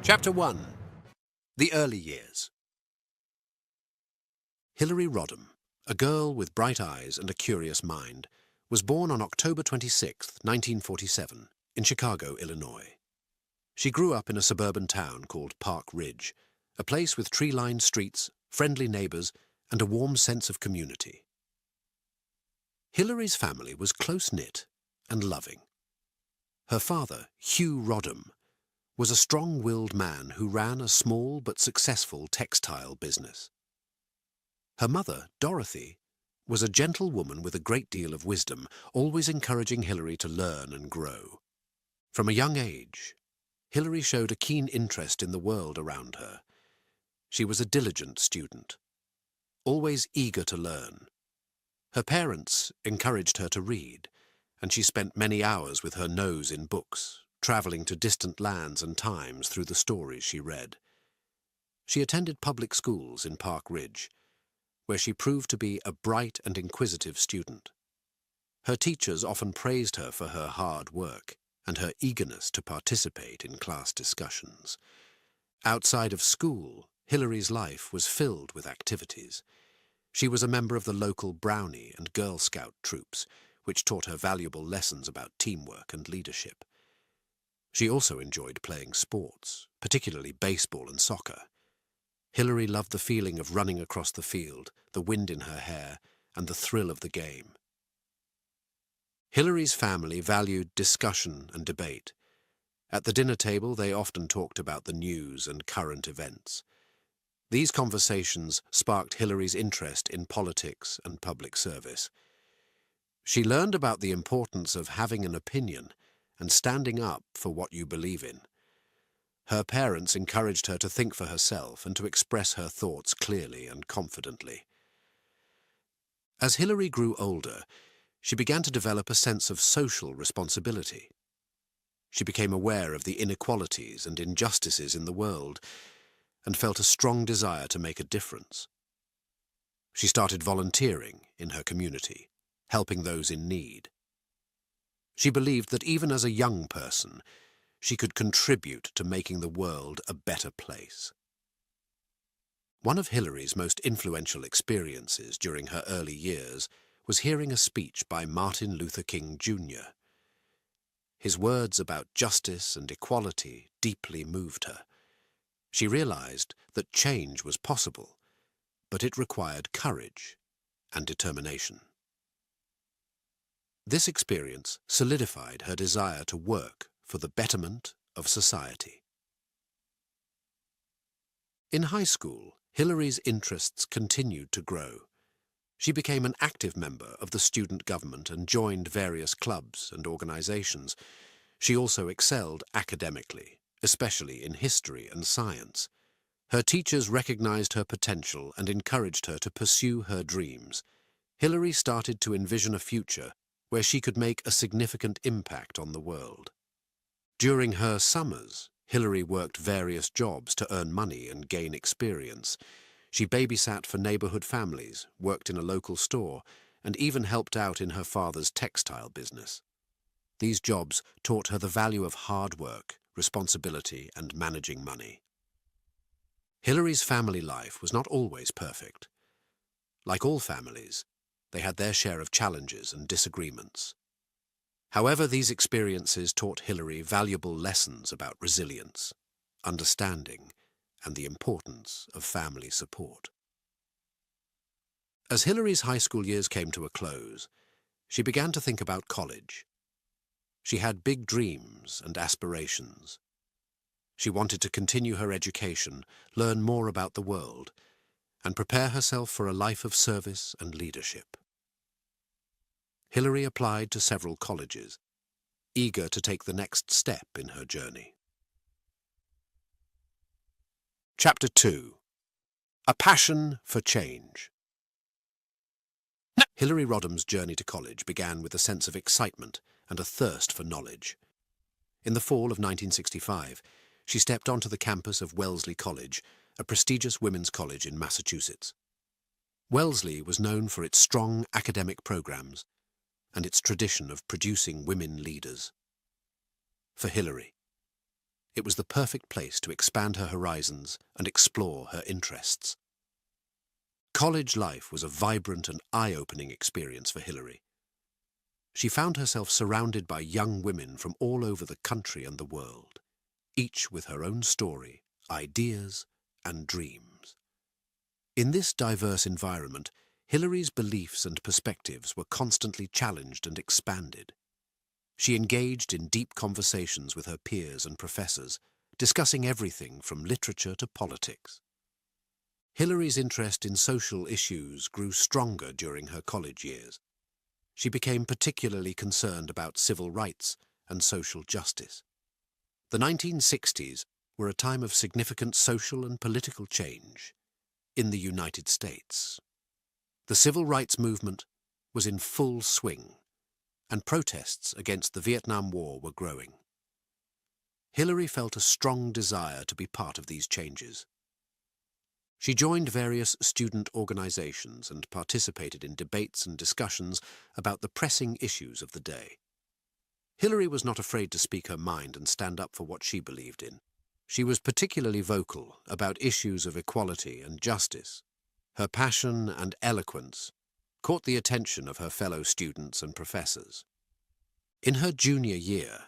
Chapter 1. The Early Years. Hilary Rodham, a girl with bright eyes and a curious mind, was born on October 26, 1947, in Chicago, Illinois. She grew up in a suburban town called Park Ridge, a place with tree-lined streets, friendly neighbors, and a warm sense of community. Hilary's family was close-knit and loving. Her father, Hugh Rodham, was a strong-willed man who ran a small but successful textile business. Her mother, Dorothy, was a gentle woman with a great deal of wisdom, always encouraging Hilary to learn and grow. From a young age, Hilary showed a keen interest in the world around her. She was a diligent student, always eager to learn. Her parents encouraged her to read, and she spent many hours with her nose in books, traveling to distant lands and times through the stories she read. She attended public schools in Park Ridge, where she proved to be a bright and inquisitive student. Her teachers often praised her for her hard work and her eagerness to participate in class discussions. Outside of school, Hilary's life was filled with activities. She was a member of the local Brownie and Girl Scout troops, which taught her valuable lessons about teamwork and leadership. She also enjoyed playing sports, particularly baseball and soccer. Hilary loved the feeling of running across the field, the wind in her hair, and the thrill of the game. Hilary's family valued discussion and debate. At the dinner table, they often talked about the news and current events. These conversations sparked Hilary's interest in politics and public service. She learned about the importance of having an opinion and standing up for what you believe in. Her parents encouraged her to think for herself and to express her thoughts clearly and confidently. As Hilary grew older, she began to develop a sense of social responsibility. She became aware of the inequalities and injustices in the world and felt a strong desire to make a difference. She started volunteering in her community, helping those in need. She believed that even as a young person, she could contribute to making the world a better place. One of Hilary's most influential experiences during her early years was hearing a speech by Martin Luther King, Jr. His words about justice and equality deeply moved her. She realized that change was possible, but it required courage and determination. This experience solidified her desire to work for the betterment of society. In high school, Hilary's interests continued to grow. She became an active member of the student government and joined various clubs and organizations. She also excelled academically, especially in history and science. Her teachers recognized her potential and encouraged her to pursue her dreams. Hilary started to envision a future where she could make a significant impact on the world. During her summers, Hilary worked various jobs to earn money and gain experience. She babysat for neighborhood families, worked in a local store, and even helped out in her father's textile business. These jobs taught her the value of hard work, responsibility, and managing money. Hilary's family life was not always perfect. Like all families, they had their share of challenges and disagreements. However, these experiences taught Hilary valuable lessons about resilience, understanding, and the importance of family support. As Hilary's high school years came to a close, she began to think about college. She had big dreams and aspirations. She wanted to continue her education, learn more about the world, and prepare herself for a life of service and leadership. Hilary applied to several colleges, eager to take the next step in her journey. Chapter 2. A Passion for Change. Hilary Rodham's journey to college began with a sense of excitement and a thirst for knowledge. In the fall of 1965, she stepped onto the campus of Wellesley College, a prestigious women's college in Massachusetts. Wellesley was known for its strong academic programs and its tradition of producing women leaders. For Hilary, It was the perfect place to expand her horizons and explore her interests. College life was a vibrant and eye-opening experience for Hilary. She found herself surrounded by young women from all over the country and the world, each with her own story, ideas, and dreams. In this diverse environment, Hilary's beliefs and perspectives were constantly challenged and expanded. She engaged in deep conversations with her peers and professors, discussing everything from literature to politics. Hilary's interest in social issues grew stronger during her college years. She became particularly concerned about civil rights and social justice. The 1960s were a time of significant social and political change in the United States. The civil rights movement was in full swing, and protests against the Vietnam War were growing. Hilary felt a strong desire to be part of these changes. She joined various student organizations and participated in debates and discussions about the pressing issues of the day. Hilary was not afraid to speak her mind and stand up for what she believed in. She was particularly vocal about issues of equality and justice. Her passion and eloquence caught the attention of her fellow students and professors. In her junior year,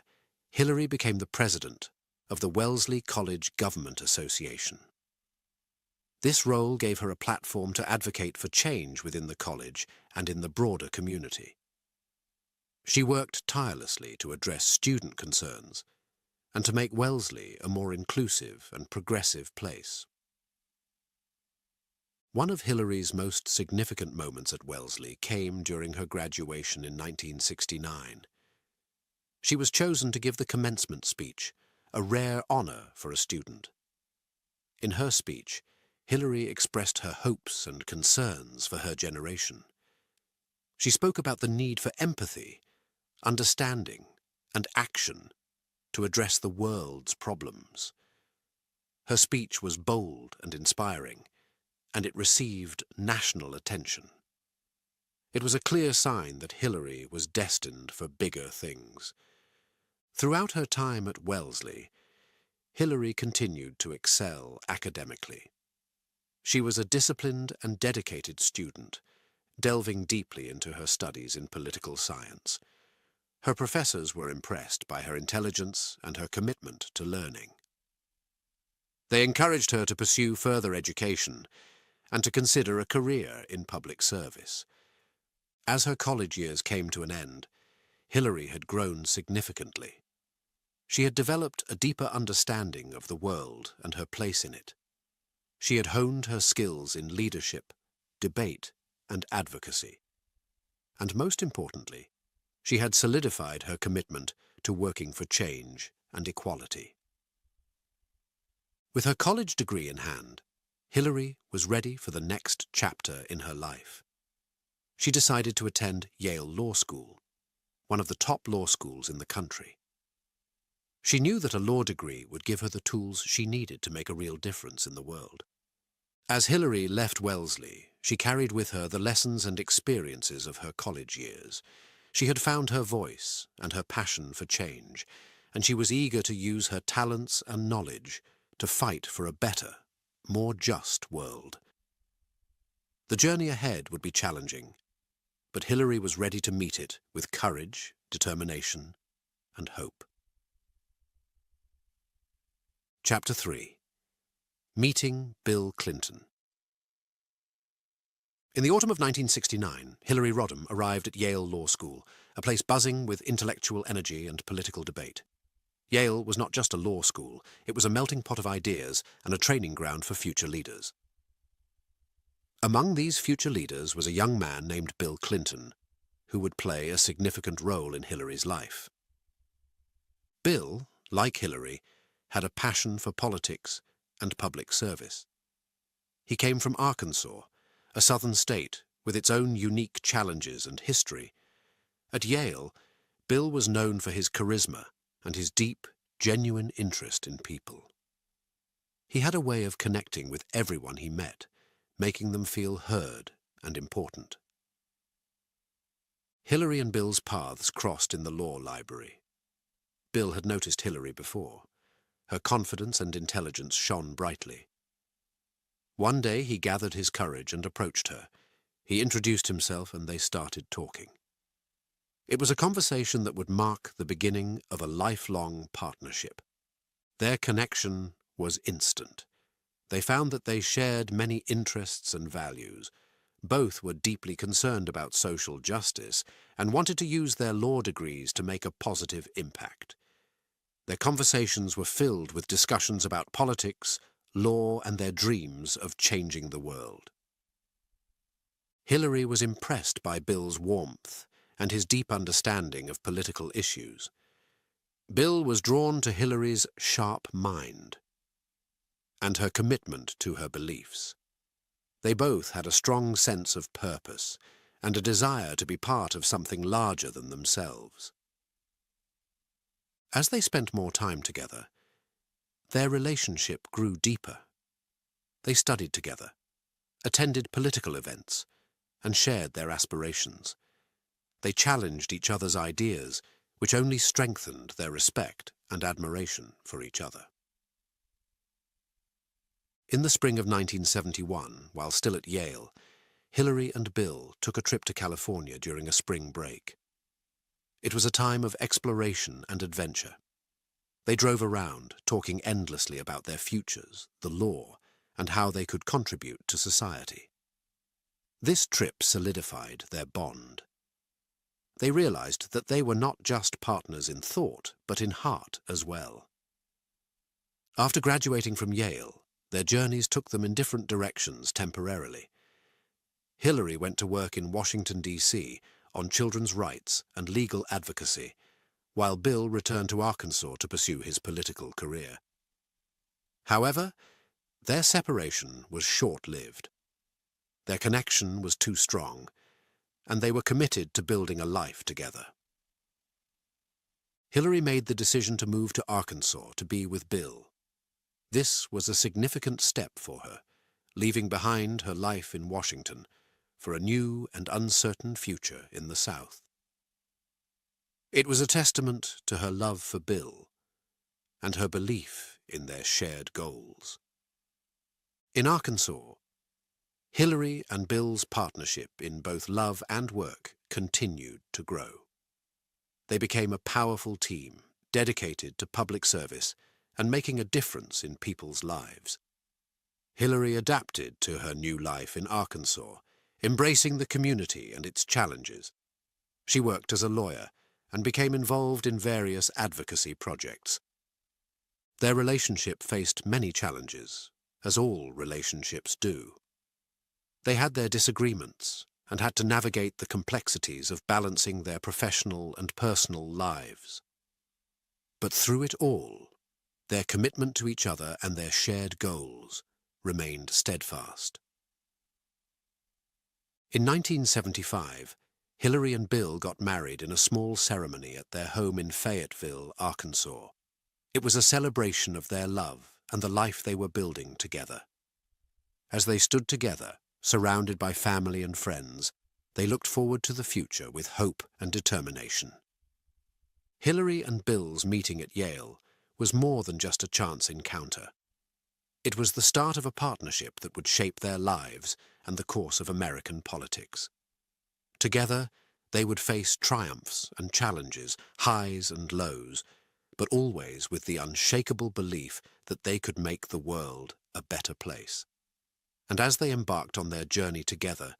Hilary became the president of the Wellesley College Government Association. This role gave her a platform to advocate for change within the college and in the broader community. She worked tirelessly to address student concerns and to make Wellesley a more inclusive and progressive place. One of Hilary's most significant moments at Wellesley came during her graduation in 1969. She was chosen to give the commencement speech, a rare honor for a student. In her speech, Hilary expressed her hopes and concerns for her generation. She spoke about the need for empathy, understanding, and action to address the world's problems. Her speech was bold and inspiring, and it received national attention. It was a clear sign that Hilary was destined for bigger things. Throughout her time at Wellesley, Hilary continued to excel academically. She was a disciplined and dedicated student, delving deeply into her studies in political science. Her professors were impressed by her intelligence and her commitment to learning. They encouraged her to pursue further education and to consider a career in public service. As her college years came to an end, Hilary had grown significantly. She had developed a deeper understanding of the world and her place in it. She had honed her skills in leadership, debate, and advocacy. And most importantly, she had solidified her commitment to working for change and equality. With her college degree in hand, Hilary was ready for the next chapter in her life. She decided to attend Yale Law School, one of the top law schools in the country. She knew that a law degree would give her the tools she needed to make a real difference in the world. As Hilary left Wellesley, she carried with her the lessons and experiences of her college years. She had found her voice and her passion for change, and she was eager to use her talents and knowledge to fight for a better, more just world. The journey ahead would be challenging, but Hilary was ready to meet it with courage, determination, and hope. Chapter 3. Meeting Bill Clinton. In the autumn of 1969, Hilary Rodham arrived at Yale Law School, a place buzzing with intellectual energy and political debate. Yale was not just a law school, it was a melting pot of ideas and a training ground for future leaders. Among these future leaders was a young man named Bill Clinton, who would play a significant role in Hilary's life. Bill, like Hilary, had a passion for politics and public service. He came from Arkansas, a southern state with its own unique challenges and history. At Yale, Bill was known for his charisma and his deep, genuine interest in people. He had a way of connecting with everyone he met, making them feel heard and important. Hilary and Bill's paths crossed in the law library. Bill had noticed Hilary before. Her confidence and intelligence shone brightly. One day he gathered his courage and approached her. He introduced himself and they started talking. It was a conversation that would mark the beginning of a lifelong partnership. Their connection was instant. They found that they shared many interests and values. Both were deeply concerned about social justice and wanted to use their law degrees to make a positive impact. Their conversations were filled with discussions about politics, law, and their dreams of changing the world. Hilary was impressed by Bill's warmth and his deep understanding of political issues. Bill was drawn to Hilary's sharp mind and her commitment to her beliefs. They both had a strong sense of purpose and a desire to be part of something larger than themselves. As they spent more time together, their relationship grew deeper. They studied together, attended political events, and shared their aspirations. They challenged each other's ideas, which only strengthened their respect and admiration for each other. In the spring of 1971, while still at Yale, Hilary and Bill took a trip to California during a spring break. It was a time of exploration and adventure. They drove around, talking endlessly about their futures, the law, and how they could contribute to society. This trip solidified their bond. They realized that they were not just partners in thought, but in heart as well. After graduating from Yale, their journeys took them in different directions temporarily. Hilary went to work in Washington, D.C. on children's rights and legal advocacy, while Bill returned to Arkansas to pursue his political career. However, their separation was short-lived. Their connection was too strong, and they were committed to building a life together. Hilary made the decision to move to Arkansas to be with Bill. This was a significant step for her, leaving behind her life in Washington for a new and uncertain future in the South. It was a testament to her love for Bill and her belief in their shared goals. In Arkansas, Hilary and Bill's partnership in both love and work continued to grow. They became a powerful team, dedicated to public service and making a difference in people's lives. Hilary adapted to her new life in Arkansas, embracing the community and its challenges. She worked as a lawyer and became involved in various advocacy projects. Their relationship faced many challenges, as all relationships do. They had their disagreements and had to navigate the complexities of balancing their professional and personal lives. But through it all, their commitment to each other and their shared goals remained steadfast. In 1975, Hilary and Bill got married in a small ceremony at their home in Fayetteville, Arkansas. It was a celebration of their love and the life they were building together. As they stood together, surrounded by family and friends, they looked forward to the future with hope and determination. Hilary and Bill's meeting at Yale was more than just a chance encounter. It was the start of a partnership that would shape their lives and the course of American politics. Together, they would face triumphs and challenges, highs and lows, but always with the unshakable belief that they could make the world a better place. And as they embarked on their journey together,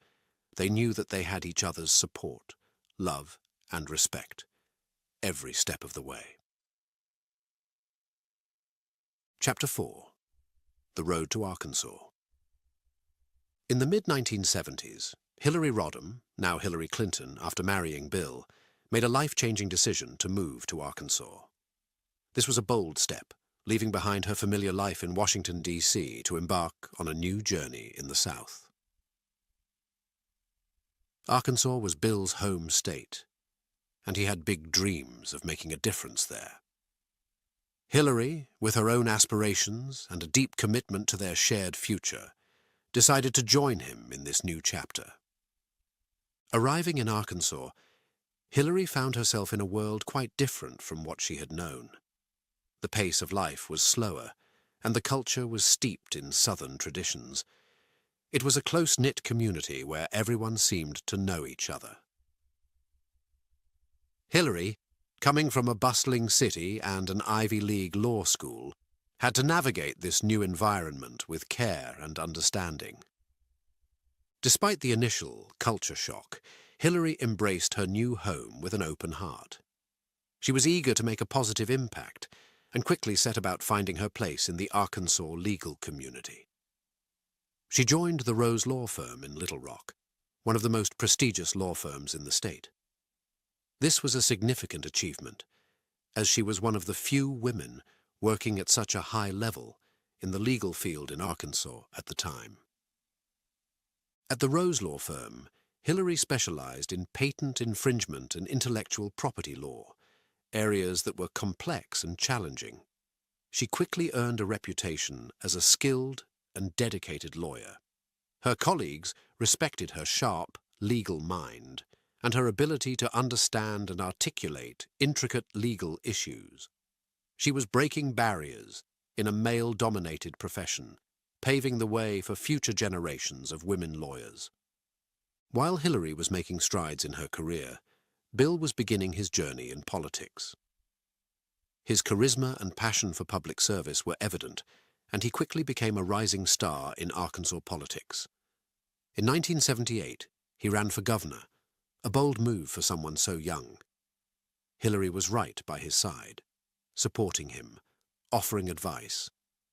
they knew that they had each other's support, love, and respect, every step of the way. Chapter 4. The Road to Arkansas. In the mid-1970s, Hillary Rodham, now Hillary Clinton, after marrying Bill, made a life-changing decision to move to Arkansas. This was a bold step, leaving behind her familiar life in Washington, D.C. to embark on a new journey in the South. Arkansas was Bill's home state, and he had big dreams of making a difference there. Hillary, with her own aspirations and a deep commitment to their shared future, decided to join him in this new chapter. Arriving in Arkansas, Hillary found herself in a world quite different from what she had known. The pace of life was slower, and the culture was steeped in Southern traditions. It was a close-knit community where everyone seemed to know each other. Hillary, coming from a bustling city and an Ivy League law school, had to navigate this new environment with care and understanding. Despite the initial culture shock, Hillary embraced her new home with an open heart. She was eager to make a positive impact and quickly set about finding her place in the Arkansas legal community. She joined the Rose Law Firm in Little Rock, one of the most prestigious law firms in the state. This was a significant achievement, as she was one of the few women working at such a high level in the legal field in Arkansas at the time. At the Rose Law Firm, Hillary specialized in patent infringement and intellectual property law, areas that were complex and challenging. She quickly earned a reputation as a skilled and dedicated lawyer. Her colleagues respected her sharp, legal mind and her ability to understand and articulate intricate legal issues. She was breaking barriers in a male-dominated profession, paving the way for future generations of women lawyers. While Hillary was making strides in her career, Bill was beginning his journey in politics. His charisma and passion for public service were evident, and he quickly became a rising star in Arkansas politics. In 1978, he ran for governor, a bold move for someone so young. Hillary was right by his side, supporting him, offering advice,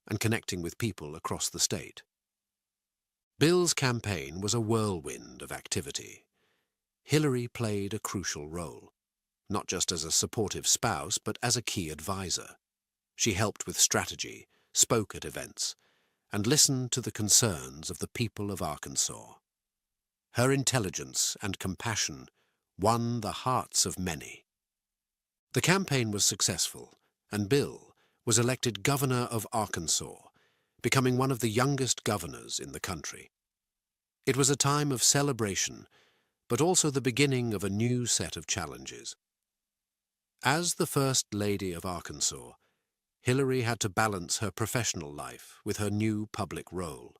and connecting with people across the state. Bill's campaign was a whirlwind of activity. Hillary played a crucial role, not just as a supportive spouse, but as a key advisor. She helped with strategy, spoke at events, and listened to the concerns of the people of Arkansas. Her intelligence and compassion won the hearts of many. The campaign was successful, and Bill was elected governor of Arkansas, becoming one of the youngest governors in the country. It was a time of celebration, but also the beginning of a new set of challenges. As the First Lady of Arkansas, Hillary had to balance her professional life with her new public role.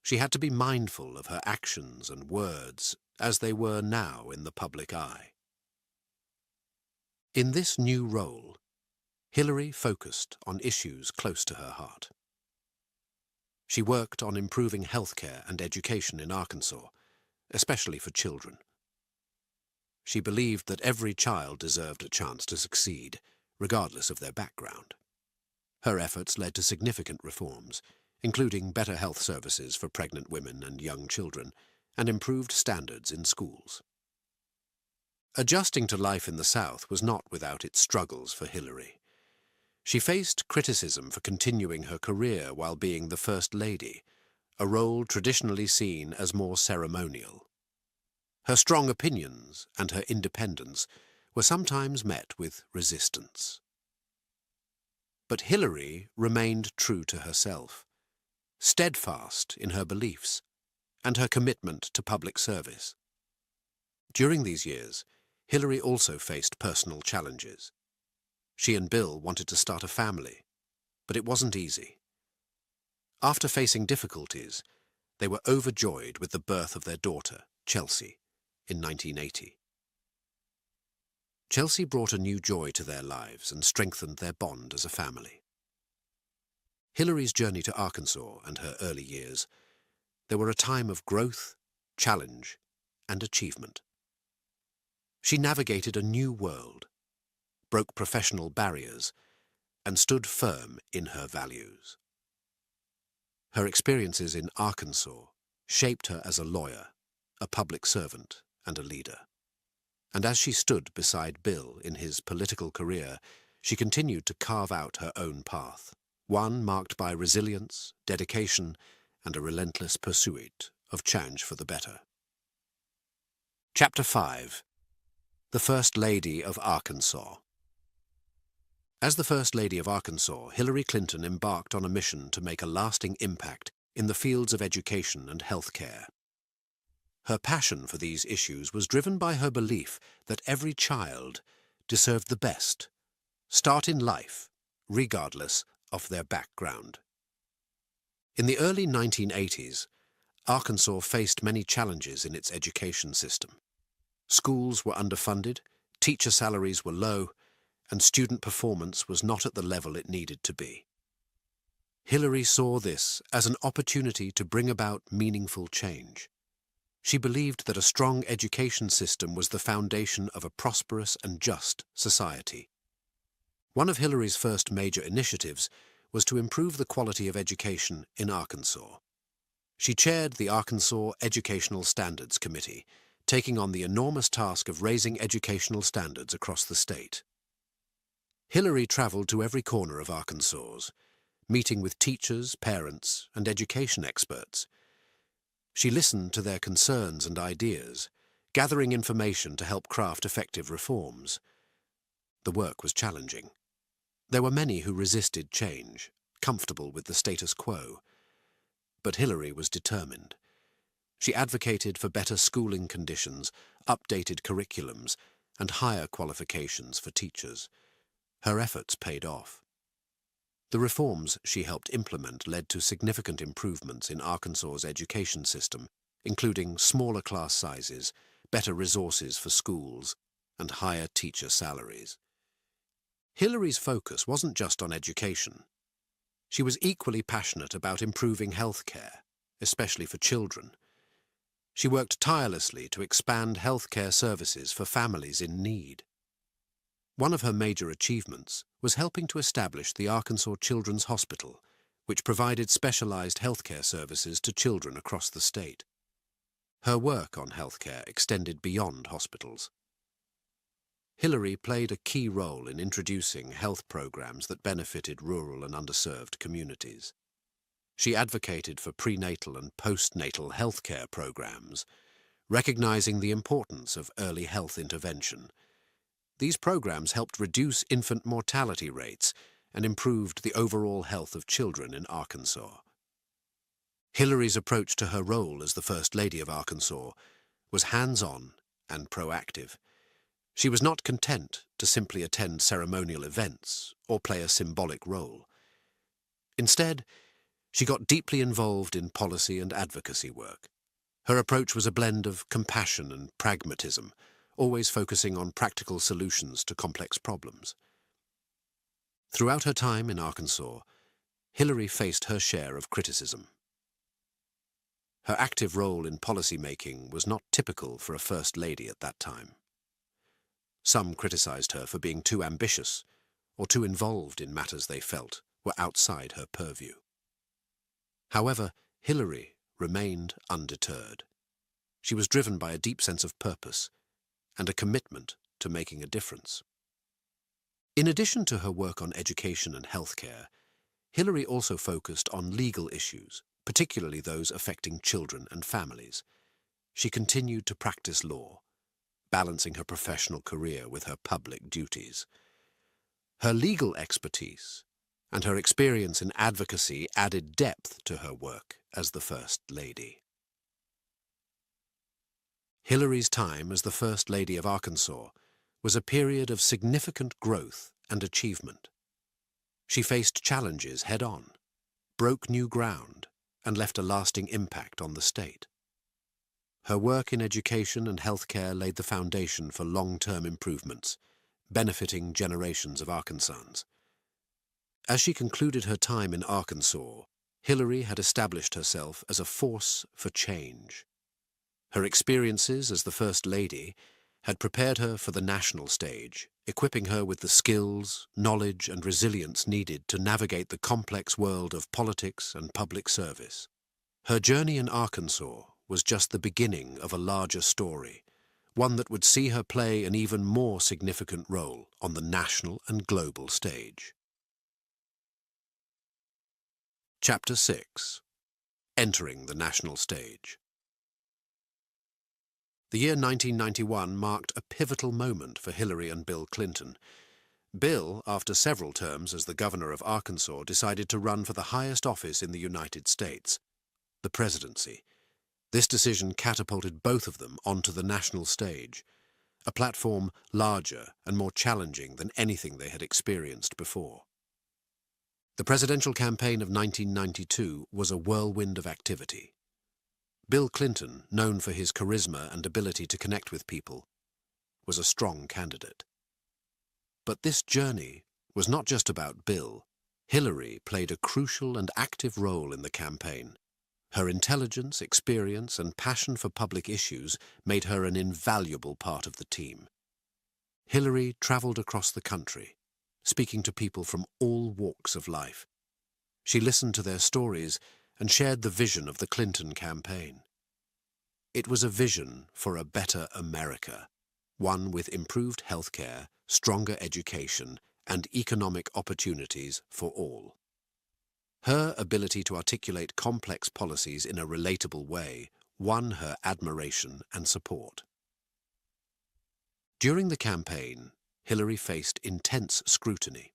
She had to be mindful of her actions and words as they were now in the public eye. In this new role, Hillary focused on issues close to her heart. She worked on improving healthcare and education in Arkansas, especially for children. She believed that every child deserved a chance to succeed, regardless of their background. Her efforts led to significant reforms, including better health services for pregnant women and young children, and improved standards in schools. Adjusting to life in the South was not without its struggles for Hillary. She faced criticism for continuing her career while being the First Lady, a role traditionally seen as more ceremonial. Her strong opinions and her independence were sometimes met with resistance. But Hillary remained true to herself, steadfast in her beliefs and her commitment to public service. During these years, Hillary also faced personal challenges. She and Bill wanted to start a family, but it wasn't easy. After facing difficulties, they were overjoyed with the birth of their daughter, Chelsea, in 1980. Chelsea brought a new joy to their lives and strengthened their bond as a family. Hillary's journey to Arkansas and her early years, they were a time of growth, challenge, and achievement. She navigated a new world, broke professional barriers, and stood firm in her values. Her experiences in Arkansas shaped her as a lawyer, a public servant, and a leader. And as she stood beside Bill in his political career, she continued to carve out her own path, one marked by resilience, dedication, and a relentless pursuit of change for the better. Chapter 5. The First Lady of Arkansas. As the First Lady of Arkansas, Hillary Clinton embarked on a mission to make a lasting impact in the fields of education and healthcare. Her passion for these issues was driven by her belief that every child deserved the best, start in life, regardless of their background. In the early 1980s, Arkansas faced many challenges in its education system. Schools were underfunded, teacher salaries were low, and student performance was not at the level it needed to be. Hillary saw this as an opportunity to bring about meaningful change. She believed that a strong education system was the foundation of a prosperous and just society. One of Hillary's first major initiatives was to improve the quality of education in Arkansas. She chaired the Arkansas Educational Standards Committee, taking on the enormous task of raising educational standards across the state. Hillary traveled to every corner of Arkansas, meeting with teachers, parents, and education experts. She listened to their concerns and ideas, gathering information to help craft effective reforms. The work was challenging. There were many who resisted change, comfortable with the status quo. But Hillary was determined. She advocated for better schooling conditions, updated curriculums, and higher qualifications for teachers. Her efforts paid off. The reforms she helped implement led to significant improvements in Arkansas's education system, including smaller class sizes, better resources for schools, and higher teacher salaries. Hillary's focus wasn't just on education. She was equally passionate about improving health care, especially for children. She worked tirelessly to expand health care services for families in need. One of her major achievements was helping to establish the Arkansas Children's Hospital, which provided specialized healthcare services to children across the state. Her work on healthcare extended beyond hospitals. Hillary played a key role in introducing health programs that benefited rural and underserved communities. She advocated for prenatal and postnatal healthcare programs, recognizing the importance of early health intervention. These programs helped reduce infant mortality rates and improved the overall health of children in Arkansas. Hillary's approach to her role as the First Lady of Arkansas was hands-on and proactive. She was not content to simply attend ceremonial events or play a symbolic role. Instead, she got deeply involved in policy and advocacy work. Her approach was a blend of compassion and pragmatism, always focusing on practical solutions to complex problems. Throughout her time in Arkansas, Hillary faced her share of criticism. Her active role in policy-making was not typical for a First Lady at that time. Some criticized her for being too ambitious or too involved in matters they felt were outside her purview. However, Hillary remained undeterred. She was driven by a deep sense of purpose and a commitment to making a difference. In addition to her work on education and healthcare, Hillary also focused on legal issues, particularly those affecting children and families. She continued to practice law, balancing her professional career with her public duties. Her legal expertise and her experience in advocacy added depth to her work as the First Lady. Hillary's time as the First Lady of Arkansas was a period of significant growth and achievement. She faced challenges head-on, broke new ground, and left a lasting impact on the state. Her work in education and healthcare laid the foundation for long-term improvements, benefiting generations of Arkansans. As she concluded her time in Arkansas, Hillary had established herself as a force for change. Her experiences as the First Lady had prepared her for the national stage, equipping her with the skills, knowledge, and resilience needed to navigate the complex world of politics and public service. Her journey in Arkansas was just the beginning of a larger story, one that would see her play an even more significant role on the national and global stage. Chapter 6. Entering the national stage. The year 1991 marked a pivotal moment for Hillary and Bill Clinton. Bill, after several terms as the governor of Arkansas, decided to run for the highest office in the United States, the presidency. This decision catapulted both of them onto the national stage, a platform larger and more challenging than anything they had experienced before. The presidential campaign of 1992 was a whirlwind of activity. Bill Clinton, known for his charisma and ability to connect with people, was a strong candidate. But this journey was not just about Bill. Hillary played a crucial and active role in the campaign. Her intelligence, experience, and passion for public issues made her an invaluable part of the team. Hillary traveled across the country, speaking to people from all walks of life. She listened to their stories and shared the vision of the Clinton campaign. It was a vision for a better America, one with improved healthcare, stronger education, and economic opportunities for all. Her ability to articulate complex policies in a relatable way won her admiration and support. During the campaign, Hillary faced intense scrutiny.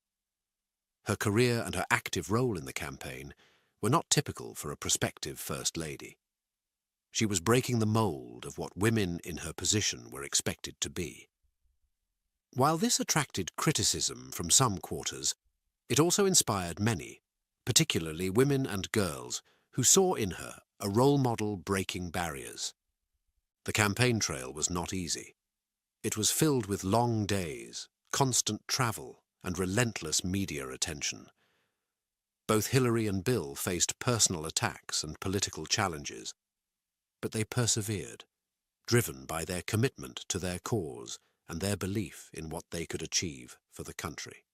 Her career and her active role in the campaign were not typical for a prospective First Lady. She was breaking the mold of what women in her position were expected to be. While this attracted criticism from some quarters, it also inspired many, particularly women and girls, who saw in her a role model breaking barriers. The campaign trail was not easy. It was filled with long days, constant travel, and relentless media attention. Both Hillary and Bill faced personal attacks and political challenges, but they persevered, driven by their commitment to their cause and their belief in what they could achieve for the country.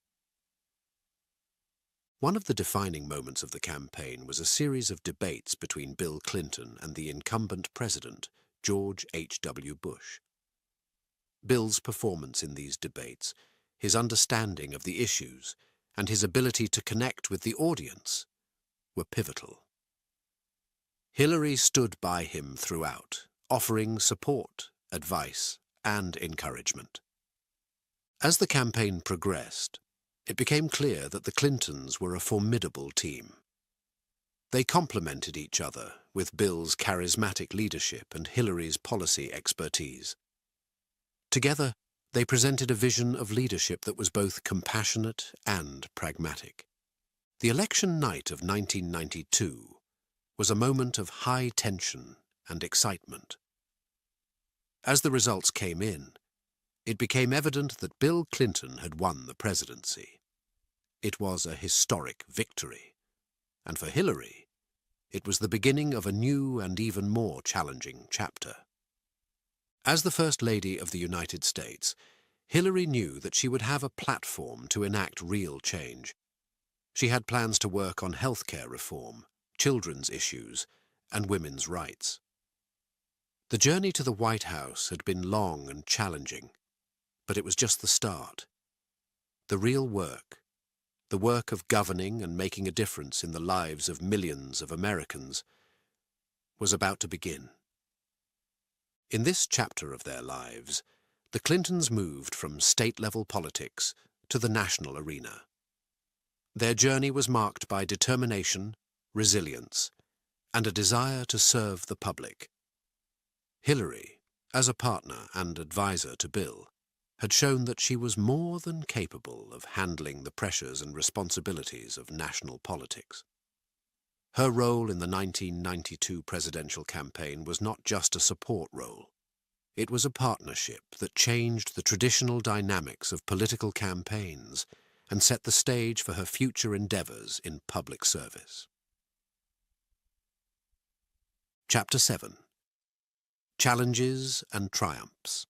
One of the defining moments of the campaign was a series of debates between Bill Clinton and the incumbent president, George H.W. Bush. Bill's performance in these debates, his understanding of the issues, and his ability to connect with the audience were pivotal. Hillary stood by him throughout, offering support, advice, and encouragement. As the campaign progressed, it became clear that the Clintons were a formidable team. They complemented each other with Bill's charismatic leadership and Hillary's policy expertise. Together, they presented a vision of leadership that was both compassionate and pragmatic. The election night of 1992 was a moment of high tension and excitement. As the results came in, it became evident that Bill Clinton had won the presidency. It was a historic victory, and for Hillary, it was the beginning of a new and even more challenging chapter. As the First Lady of the United States, Hillary knew that she would have a platform to enact real change. She had plans to work on healthcare reform, children's issues, and women's rights. The journey to the White House had been long and challenging, but it was just the start. The real work, the work of governing and making a difference in the lives of millions of Americans, was about to begin. In this chapter of their lives, the Clintons moved from state-level politics to the national arena. Their journey was marked by determination, resilience, and a desire to serve the public. Hillary, as a partner and advisor to Bill, had shown that she was more than capable of handling the pressures and responsibilities of national politics. Her role in the 1992 presidential campaign was not just a support role. It was a partnership that changed the traditional dynamics of political campaigns and set the stage for her future endeavors in public service. Chapter 7. Challenges and Triumphs.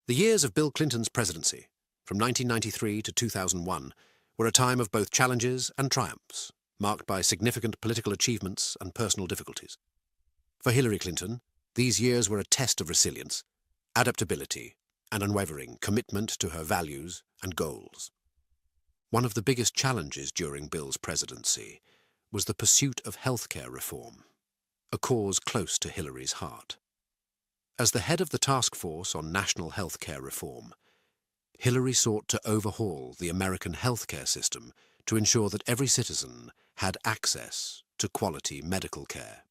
The years of Bill Clinton's presidency, from 1993 to 2001, were a time of both challenges and triumphs, marked by significant political achievements and personal difficulties. For Hillary Clinton, these years were a test of resilience, adaptability, and unwavering commitment to her values and goals. One of the biggest challenges during Bill's presidency was the pursuit of healthcare reform, a cause close to Hillary's heart. As the head of the task force on national healthcare reform, Hillary sought to overhaul the American healthcare system to ensure that every citizen had access to quality medical care.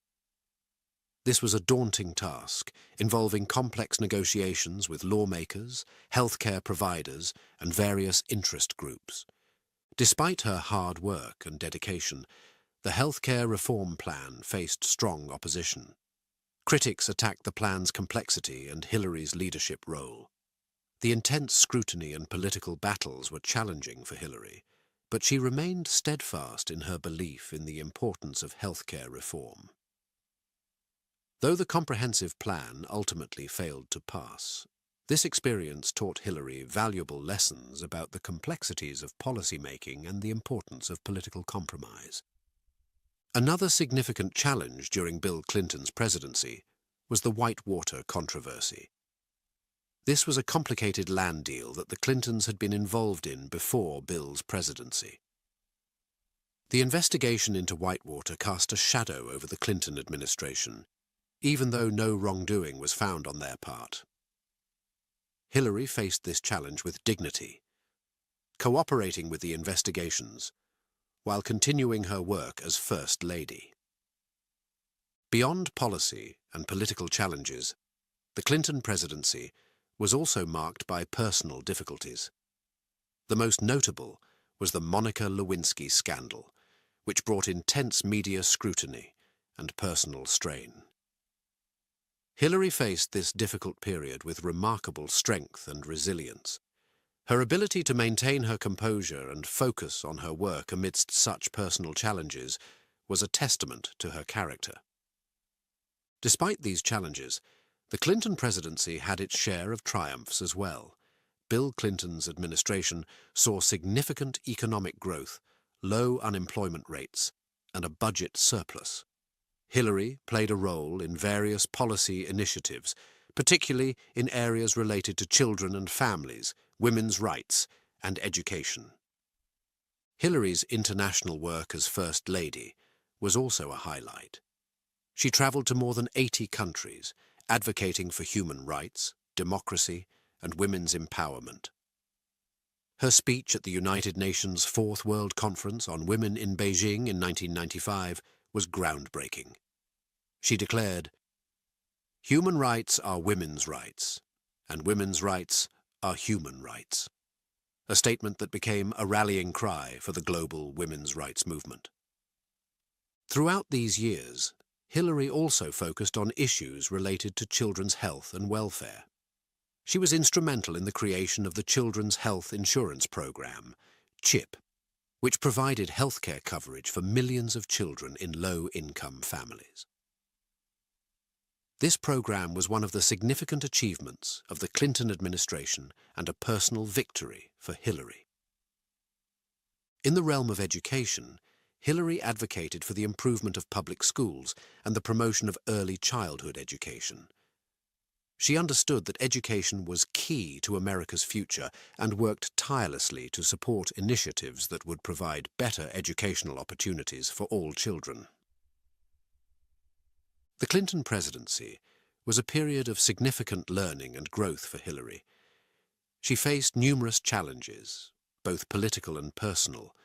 This was a daunting task, involving complex negotiations with lawmakers, healthcare providers, and various interest groups. Despite her hard work and dedication, the healthcare reform plan faced strong opposition. Critics attacked the plan's complexity and Hillary's leadership role. The intense scrutiny and political battles were challenging for Hillary, but she remained steadfast in her belief in the importance of healthcare reform. Though the comprehensive plan ultimately failed to pass, this experience taught Hillary valuable lessons about the complexities of policy-making and the importance of political compromise. Another significant challenge during Bill Clinton's presidency was the Whitewater controversy. This was a complicated land deal that the Clintons had been involved in before Bill's presidency. The investigation into Whitewater cast a shadow over the Clinton administration, even though no wrongdoing was found on their part. Hillary faced this challenge with dignity, cooperating with the investigations, while continuing her work as First Lady. Beyond policy and political challenges, the Clinton presidency was also marked by personal difficulties. The most notable was the Monica Lewinsky scandal, which brought intense media scrutiny and personal strain. Hillary faced this difficult period with remarkable strength and resilience. Her ability to maintain her composure and focus on her work amidst such personal challenges was a testament to her character. Despite these challenges, the Clinton presidency had its share of triumphs as well. Bill Clinton's administration saw significant economic growth, low unemployment rates, and a budget surplus. Hillary played a role in various policy initiatives, particularly in areas related to children and families, women's rights, and education. Hillary's international work as First Lady was also a highlight. She traveled to more than 80 countries, advocating for human rights, democracy, and women's empowerment. Her speech at the United Nations Fourth World Conference on Women in Beijing in 1995 was groundbreaking. She declared, "Human rights are women's rights, and women's rights are human rights," a statement that became a rallying cry for the global women's rights movement. Throughout these years, Hillary also focused on issues related to children's health and welfare. She was instrumental in the creation of the Children's Health Insurance Program, CHIP, which provided healthcare coverage for millions of children in low-income families. This program was one of the significant achievements of the Clinton administration and a personal victory for Hillary. In the realm of education, Hillary advocated for the improvement of public schools and the promotion of early childhood education. She understood that education was key to America's future and worked tirelessly to support initiatives that would provide better educational opportunities for all children. The Clinton presidency was a period of significant learning and growth for Hillary. She faced numerous challenges, both political and personal,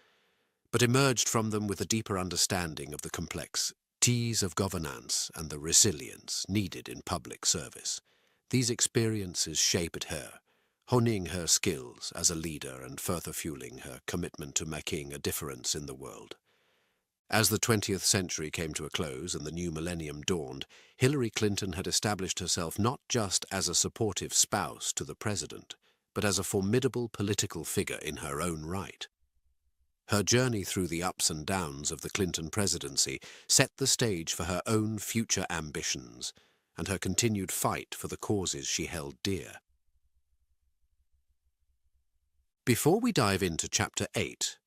but emerged from them with a deeper understanding of the complexities of governance and the resilience needed in public service. These experiences shaped her, honing her skills as a leader and further fueling her commitment to making a difference in the world. As the 20th century came to a close and the new millennium dawned, Hillary Clinton had established herself not just as a supportive spouse to the president, but as a formidable political figure in her own right. Her journey through the ups and downs of the Clinton presidency set the stage for her own future ambitions and her continued fight for the causes she held dear. Before we dive into Chapter 8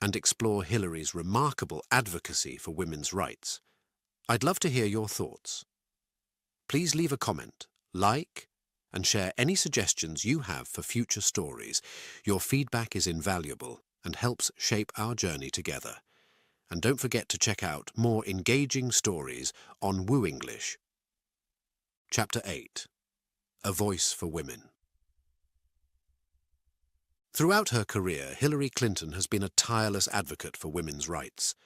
and explore Hillary's remarkable advocacy for women's rights, I'd love to hear your thoughts. Please leave a comment, like, and share any suggestions you have for future stories. Your feedback is invaluable and helps shape our journey together. And don't forget to check out more engaging stories on Woo English. Chapter 8. A Voice for Women. Throughout her career, Hillary Clinton has been a tireless advocate for women's rights.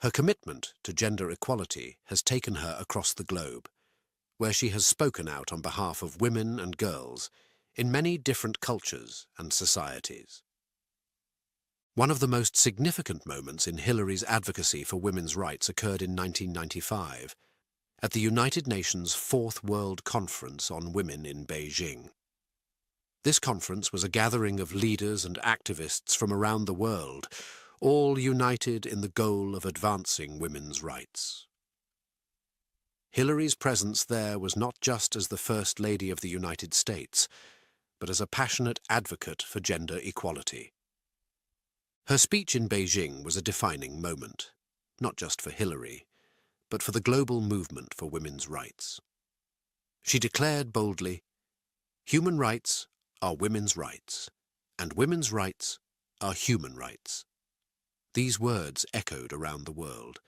Her commitment to gender equality has taken her across the globe, where she has spoken out on behalf of women and girls in many different cultures and societies. One of the most significant moments in Hillary's advocacy for women's rights occurred in 1995, at the United Nations Fourth World Conference on Women in Beijing. This conference was a gathering of leaders and activists from around the world, all united in the goal of advancing women's rights. Hillary's presence there was not just as the First Lady of the United States, but as a passionate advocate for gender equality. Her speech in Beijing was a defining moment, not just for Hillary, but for the global movement for women's rights. She declared boldly, "Human rights are women's rights, and women's rights are human rights." These words echoed around the world.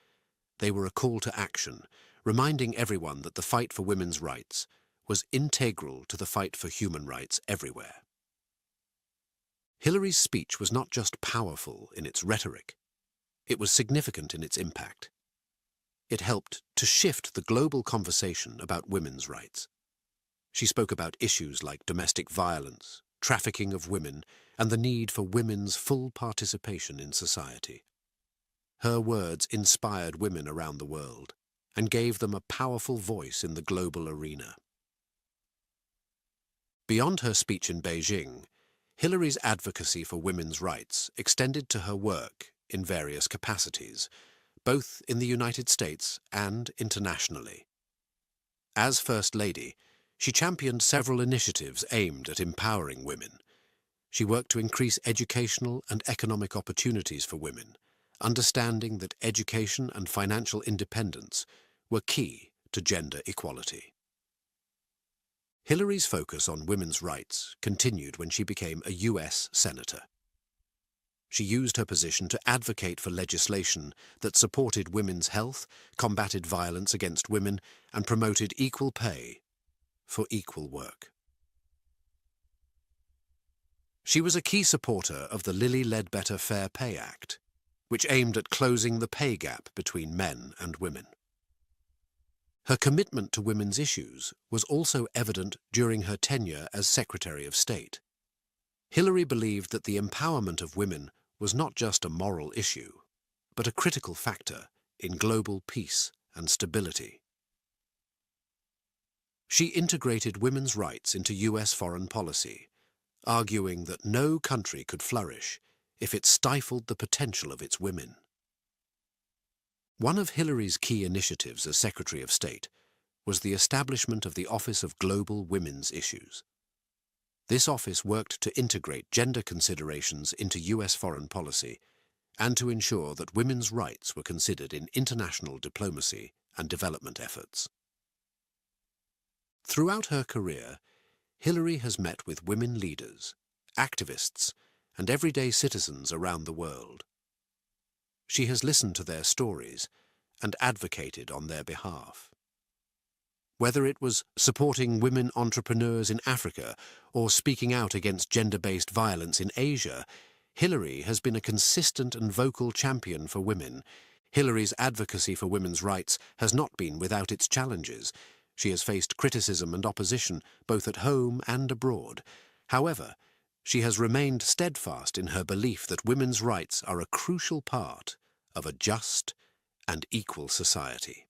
They were a call to action, reminding everyone that the fight for women's rights was integral to the fight for human rights everywhere. Hillary's speech was not just powerful in its rhetoric, it was significant in its impact. It helped to shift the global conversation about women's rights. She spoke about issues like domestic violence, trafficking of women, and the need for women's full participation in society. Her words inspired women around the world and gave them a powerful voice in the global arena. Beyond her speech in Beijing, Hillary's advocacy for women's rights extended to her work in various capacities, both in the United States and internationally. As First Lady, she championed several initiatives aimed at empowering women. She worked to increase educational and economic opportunities for women, understanding that education and financial independence were key to gender equality. Hillary's focus on women's rights continued when she became a U.S. Senator. She used her position to advocate for legislation that supported women's health, combated violence against women, and promoted equal pay for equal work. She was a key supporter of the Lilly Ledbetter Fair Pay Act, which aimed at closing the pay gap between men and women. Her commitment to women's issues was also evident during her tenure as Secretary of State. Hillary believed that the empowerment of women was not just a moral issue, but a critical factor in global peace and stability. She integrated women's rights into U.S. foreign policy, arguing that no country could flourish if it stifled the potential of its women. One of Hillary's key initiatives as Secretary of State was the establishment of the Office of Global Women's Issues. This office worked to integrate gender considerations into U.S. foreign policy and to ensure that women's rights were considered in international diplomacy and development efforts. Throughout her career, Hillary has met with women leaders, activists, and everyday citizens around the world. She has listened to their stories and advocated on their behalf. Whether it was supporting women entrepreneurs in Africa or speaking out against gender-based violence in Asia, Hillary has been a consistent and vocal champion for women. Hillary's advocacy for women's rights has not been without its challenges. She has faced criticism and opposition both at home and abroad. However, she has remained steadfast in her belief that women's rights are a crucial part of a just and equal society.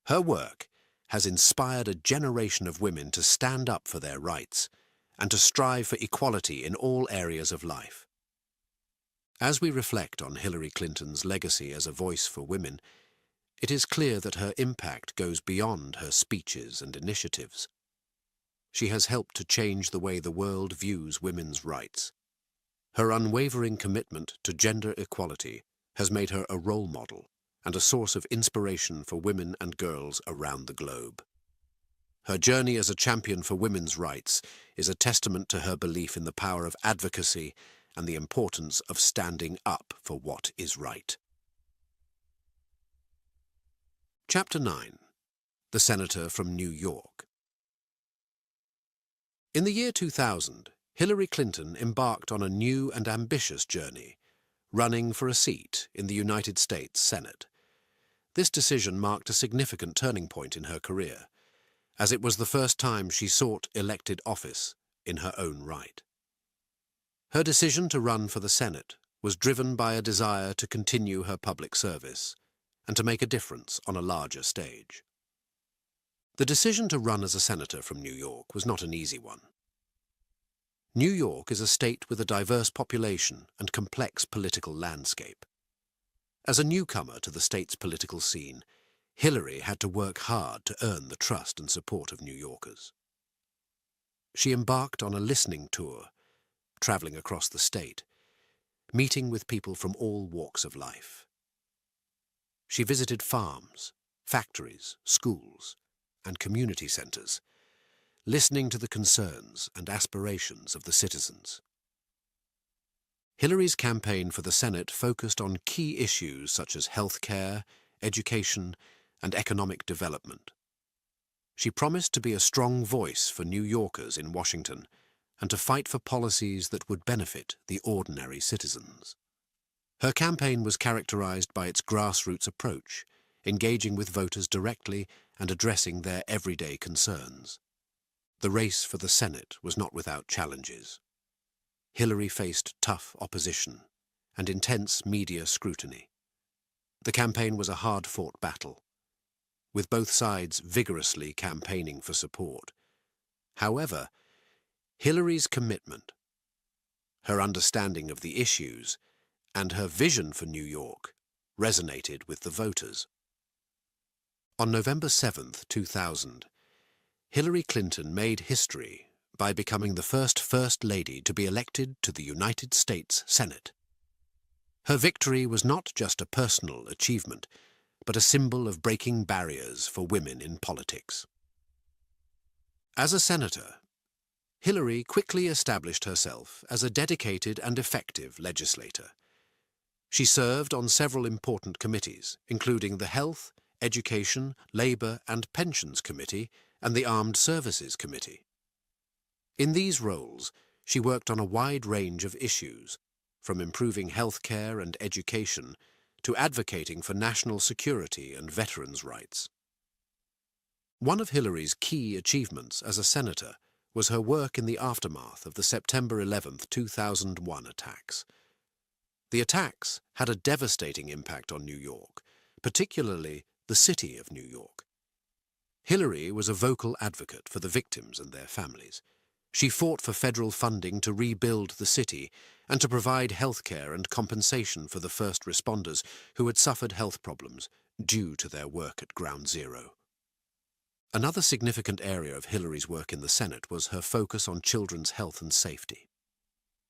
Her work has inspired a generation of women to stand up for their rights and to strive for equality in all areas of life. As we reflect on Hillary Clinton's legacy as a voice for women, it is clear that her impact goes beyond her speeches and initiatives. She has helped to change the way the world views women's rights. Her unwavering commitment to gender equality has made her a role model and a source of inspiration for women and girls around the globe. Her journey as a champion for women's rights is a testament to her belief in the power of advocacy and the importance of standing up for what is right. Chapter 9. The Senator from New York. In the year 2000, Hillary Clinton embarked on a new and ambitious journey, running for a seat in the United States Senate. This decision marked a significant turning point in her career, as it was the first time she sought elected office in her own right. Her decision to run for the Senate was driven by a desire to continue her public service and to make a difference on a larger stage. The decision to run as a senator from New York was not an easy one. New York is a state with a diverse population and complex political landscape. As a newcomer to the state's political scene, Hillary had to work hard to earn the trust and support of New Yorkers. She embarked on a listening tour, traveling across the state, meeting with people from all walks of life. She visited farms, factories, schools, and community centers, listening to the concerns and aspirations of the citizens. Hillary's campaign for the Senate focused on key issues such as health care, education, and economic development. She promised to be a strong voice for New Yorkers in Washington and to fight for policies that would benefit the ordinary citizens. Her campaign was characterized by its grassroots approach, engaging with voters directly and addressing their everyday concerns. The race for the Senate was not without challenges. Hillary faced tough opposition and intense media scrutiny. The campaign was a hard-fought battle, with both sides vigorously campaigning for support. However, Hillary's commitment, her understanding of the issues, and her vision for New York resonated with the voters. On November 7, 2000, Hillary Clinton made history by becoming the First Lady to be elected to the United States Senate. Her victory was not just a personal achievement, but a symbol of breaking barriers for women in politics. As a senator, Hillary quickly established herself as a dedicated and effective legislator. She served on several important committees, including the Health, Education, Labor and Pensions Committee and the Armed Services Committee. In these roles, she worked on a wide range of issues, from improving health care and education to advocating for national security and veterans' rights. One of Hillary's key achievements as a senator was her work in the aftermath of the September 11, 2001 attacks. The attacks had a devastating impact on New York, particularly the city of New York. Hillary was a vocal advocate for the victims and their families. She fought for federal funding to rebuild the city and to provide health care and compensation for the first responders who had suffered health problems due to their work at Ground Zero. Another significant area of Hillary's work in the Senate was her focus on children's health and safety.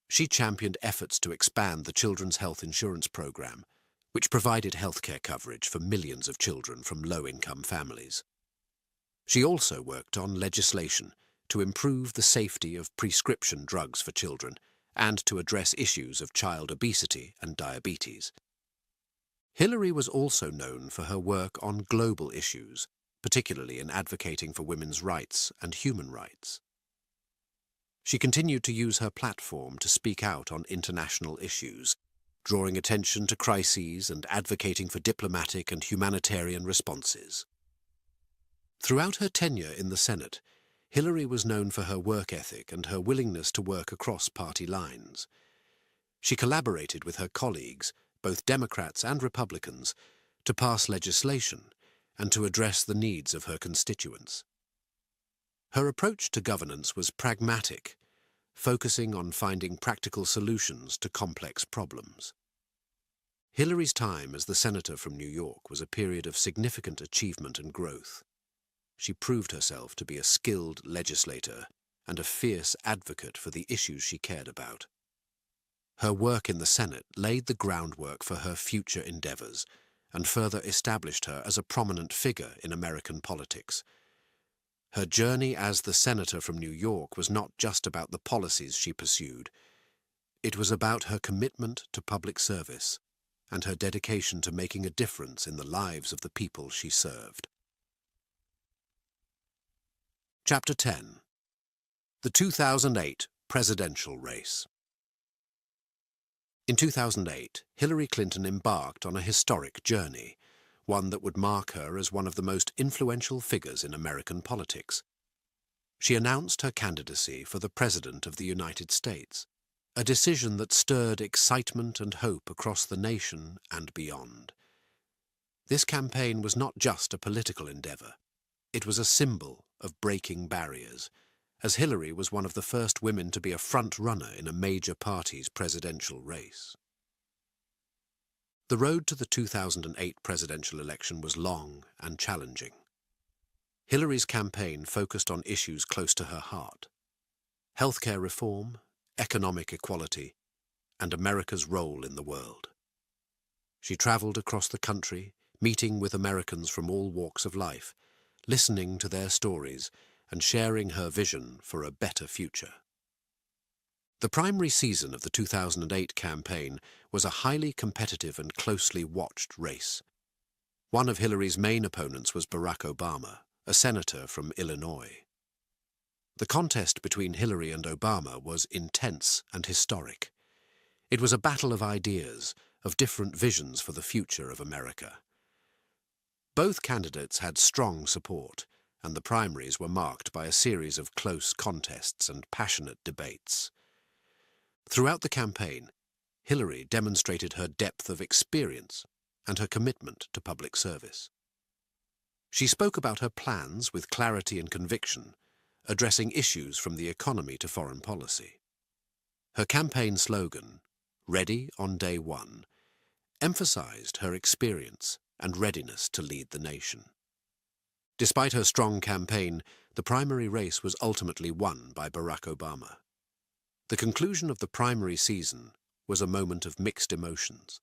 She championed efforts to expand the Children's Health Insurance Program, which provided health care coverage for millions of children from low-income families. She also worked on legislation to improve the safety of prescription drugs for children and to address issues of child obesity and diabetes. Hillary was also known for her work on global issues, particularly in advocating for women's rights and human rights. She continued to use her platform to speak out on international issues, drawing attention to crises and advocating for diplomatic and humanitarian responses. Throughout her tenure in the Senate, Hillary was known for her work ethic and her willingness to work across party lines. She collaborated with her colleagues, both Democrats and Republicans, to pass legislation and to address the needs of her constituents. Her approach to governance was pragmatic, focusing on finding practical solutions to complex problems. Hillary's time as the senator from New York was a period of significant achievement and growth. She proved herself to be a skilled legislator and a fierce advocate for the issues she cared about. Her work in the Senate laid the groundwork for her future endeavors and further established her as a prominent figure in American politics. Her journey as the senator from New York was not just about the policies she pursued. It was about her commitment to public service and her dedication to making a difference in the lives of the people she served. Chapter 10. The 2008 Presidential Race. In 2008, Hillary Clinton embarked on a historic journey, one that would mark her as one of the most influential figures in American politics. She announced her candidacy for the President of the United States, a decision that stirred excitement and hope across the nation and beyond. This campaign was not just a political endeavour. It was a symbol of breaking barriers, as Hillary was one of the first women to be a front-runner in a major party's presidential race. The road to the 2008 presidential election was long and challenging. Hillary's campaign focused on issues close to her heart: healthcare reform, economic equality, and America's role in the world. She travelled across the country, meeting with Americans from all walks of life, listening to their stories and sharing her vision for a better future. The primary season of the 2008 campaign was a highly competitive and closely watched race. One of Hillary's main opponents was Barack Obama, a senator from Illinois. The contest between Hillary and Obama was intense and historic. It was a battle of ideas, of different visions for the future of America. Both candidates had strong support, and the primaries were marked by a series of close contests and passionate debates. Throughout the campaign, Hillary demonstrated her depth of experience and her commitment to public service. She spoke about her plans with clarity and conviction, addressing issues from the economy to foreign policy. Her campaign slogan, "Ready on Day One," emphasized her experience and readiness to lead the nation. Despite her strong campaign, the primary race was ultimately won by Barack Obama. The conclusion of the primary season was a moment of mixed emotions.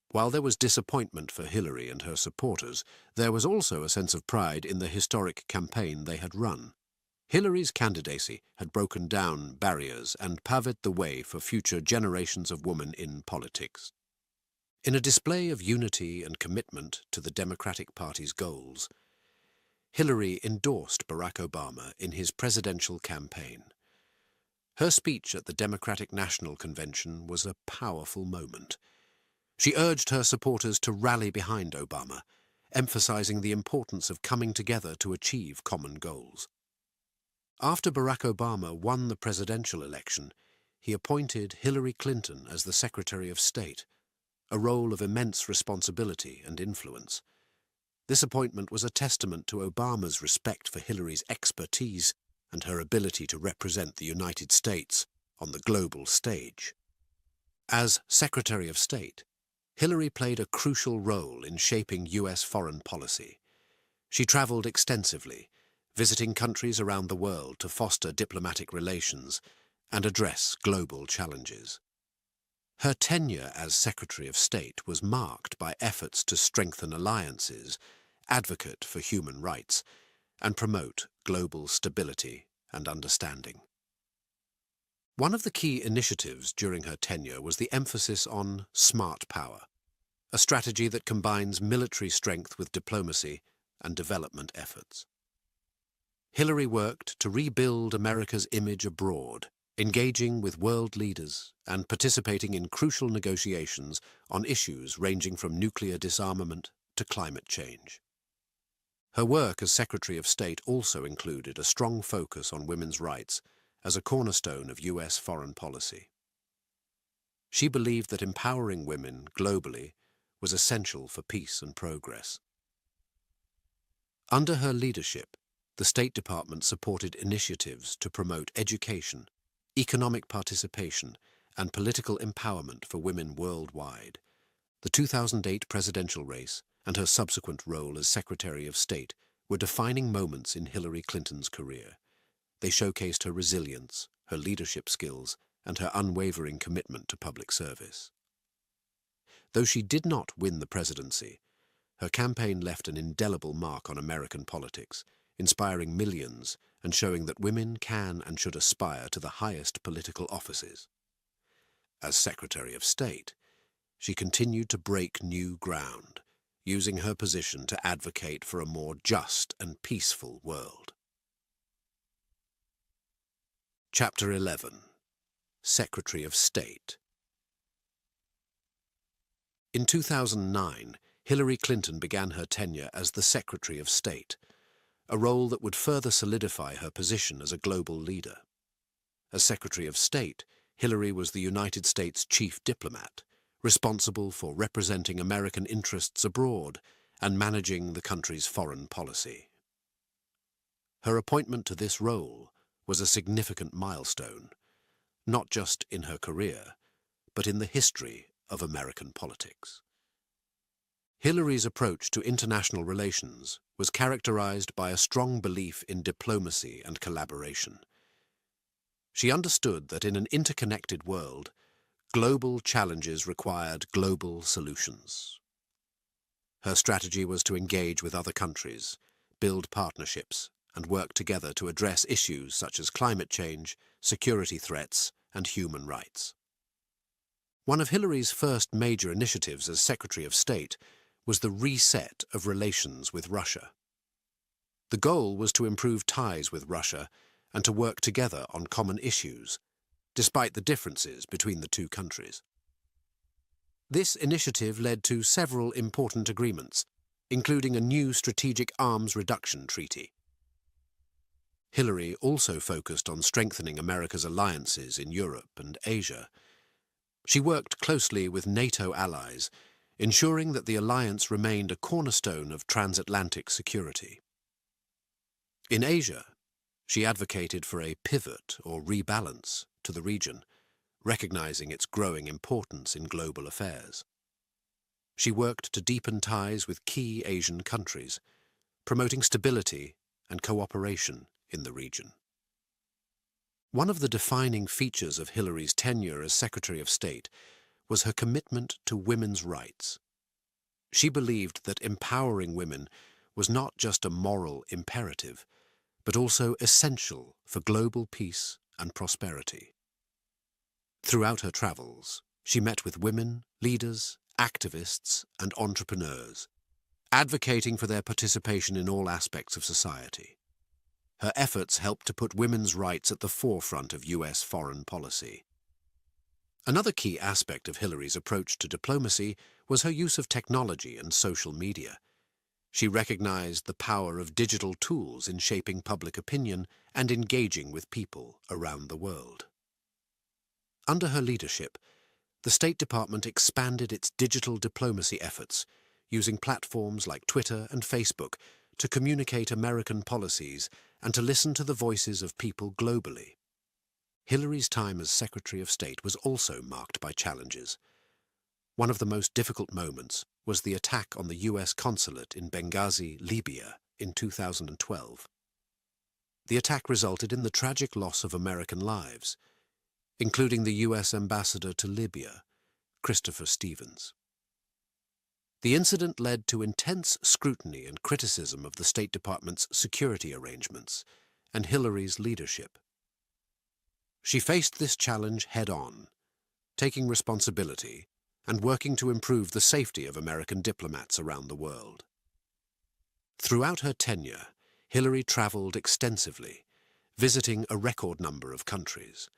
While there was disappointment for Hillary and her supporters, there was also a sense of pride in the historic campaign they had run. Hillary's candidacy had broken down barriers and paved the way for future generations of women in politics. In a display of unity and commitment to the Democratic Party's goals, Hillary endorsed Barack Obama in his presidential campaign. Her speech at the Democratic National Convention was a powerful moment. She urged her supporters to rally behind Obama, emphasizing the importance of coming together to achieve common goals. After Barack Obama won the presidential election, he appointed Hillary Clinton as the Secretary of State, a role of immense responsibility and influence. This appointment was a testament to Obama's respect for Hillary's expertise and her ability to represent the United States on the global stage. As Secretary of State, Hillary played a crucial role in shaping U.S. foreign policy. She traveled extensively, visiting countries around the world to foster diplomatic relations and address global challenges. Her tenure as Secretary of State was marked by efforts to strengthen alliances, advocate for human rights, and promote global stability and understanding. One of the key initiatives during her tenure was the emphasis on smart power, a strategy that combines military strength with diplomacy and development efforts. Hillary worked to rebuild America's image abroad, engaging with world leaders and participating in crucial negotiations on issues ranging from nuclear disarmament to climate change. Her work as Secretary of State also included a strong focus on women's rights as a cornerstone of U.S. foreign policy. She believed that empowering women globally was essential for peace and progress. Under her leadership, the State Department supported initiatives to promote education, economic participation, and political empowerment for women worldwide. The 2008 presidential race and her subsequent role as Secretary of State were defining moments in Hillary Clinton's career. They showcased her resilience, her leadership skills, and her unwavering commitment to public service. Though she did not win the presidency, her campaign left an indelible mark on American politics, inspiring millions and showing that women can and should aspire to the highest political offices. As Secretary of State, she continued to break new ground, using her position to advocate for a more just and peaceful world. Chapter 11. Secretary of State. In 2009, Hillary Clinton began her tenure as the Secretary of State, a role that would further solidify her position as a global leader. As Secretary of State, Hillary was the United States chief diplomat, responsible for representing American interests abroad and managing the country's foreign policy. Her appointment to this role was a significant milestone, not just in her career, but in the history of American politics. Hillary's approach to international relations was characterized by a strong belief in diplomacy and collaboration. She understood that in an interconnected world, global challenges required global solutions. Her strategy was to engage with other countries, build partnerships, and work together to address issues such as climate change, security threats, and human rights. One of Hillary's first major initiatives as Secretary of State was the reset of relations with Russia. The goal was to improve ties with Russia and to work together on common issues, despite the differences between the two countries. This initiative led to several important agreements, including a new strategic arms reduction treaty. Hillary also focused on strengthening America's alliances in Europe and Asia. She worked closely with NATO allies, ensuring that the alliance remained a cornerstone of transatlantic security. In Asia, she advocated for a pivot or rebalance to the region, recognizing its growing importance in global affairs. She worked to deepen ties with key Asian countries, promoting stability and cooperation in the region. One of the defining features of Hillary's tenure as Secretary of State was her commitment to women's rights. She believed that empowering women was not just a moral imperative, but also essential for global peace and prosperity. Throughout her travels, she met with women, leaders, activists, and entrepreneurs, advocating for their participation in all aspects of society. Her efforts helped to put women's rights at the forefront of U.S. foreign policy. Another key aspect of Hillary's approach to diplomacy was her use of technology and social media. She recognized the power of digital tools in shaping public opinion and engaging with people around the world. Under her leadership, the State Department expanded its digital diplomacy efforts, using platforms like Twitter and Facebook to communicate American policies and to listen to the voices of people globally. Hillary's time as Secretary of State was also marked by challenges. One of the most difficult moments was the attack on the U.S. consulate in Benghazi, Libya, in 2012. The attack resulted in the tragic loss of American lives, including the U.S. ambassador to Libya, Christopher Stevens. The incident led to intense scrutiny and criticism of the State Department's security arrangements and Hillary's leadership. She faced this challenge head-on, taking responsibility and working to improve the safety of American diplomats around the world. Throughout her tenure, Hillary traveled extensively, visiting a record number of countries.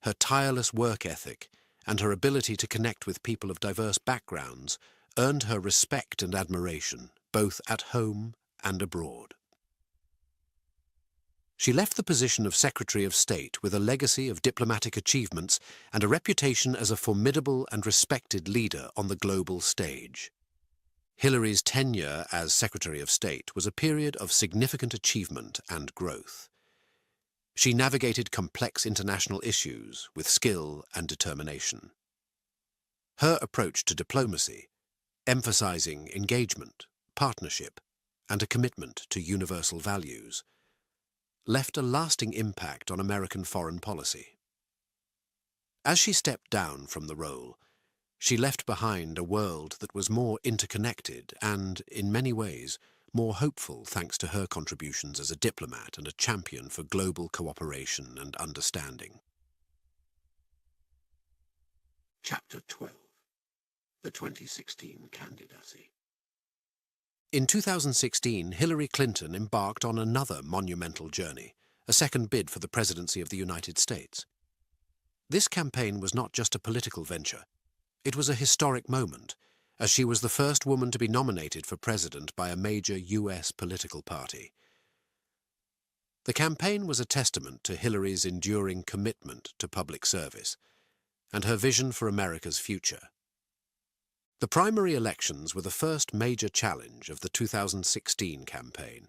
Her tireless work ethic and her ability to connect with people of diverse backgrounds earned her respect and admiration, both at home and abroad. She left the position of Secretary of State with a legacy of diplomatic achievements and a reputation as a formidable and respected leader on the global stage. Hillary's tenure as Secretary of State was a period of significant achievement and growth. She navigated complex international issues with skill and determination. Her approach to diplomacy, emphasizing engagement, partnership, and a commitment to universal values, left a lasting impact on American foreign policy. As she stepped down from the role, she left behind a world that was more interconnected and, in many ways, more hopeful thanks to her contributions as a diplomat and a champion for global cooperation and understanding. Chapter 12. The 2016 Candidacy. In 2016, Hillary Clinton embarked on another monumental journey, a second bid for the presidency of the United States. This campaign was not just a political venture. It was a historic moment, as she was the first woman to be nominated for president by a major U.S. political party. The campaign was a testament to Hillary's enduring commitment to public service and her vision for America's future. The primary elections were the first major challenge of the 2016 campaign.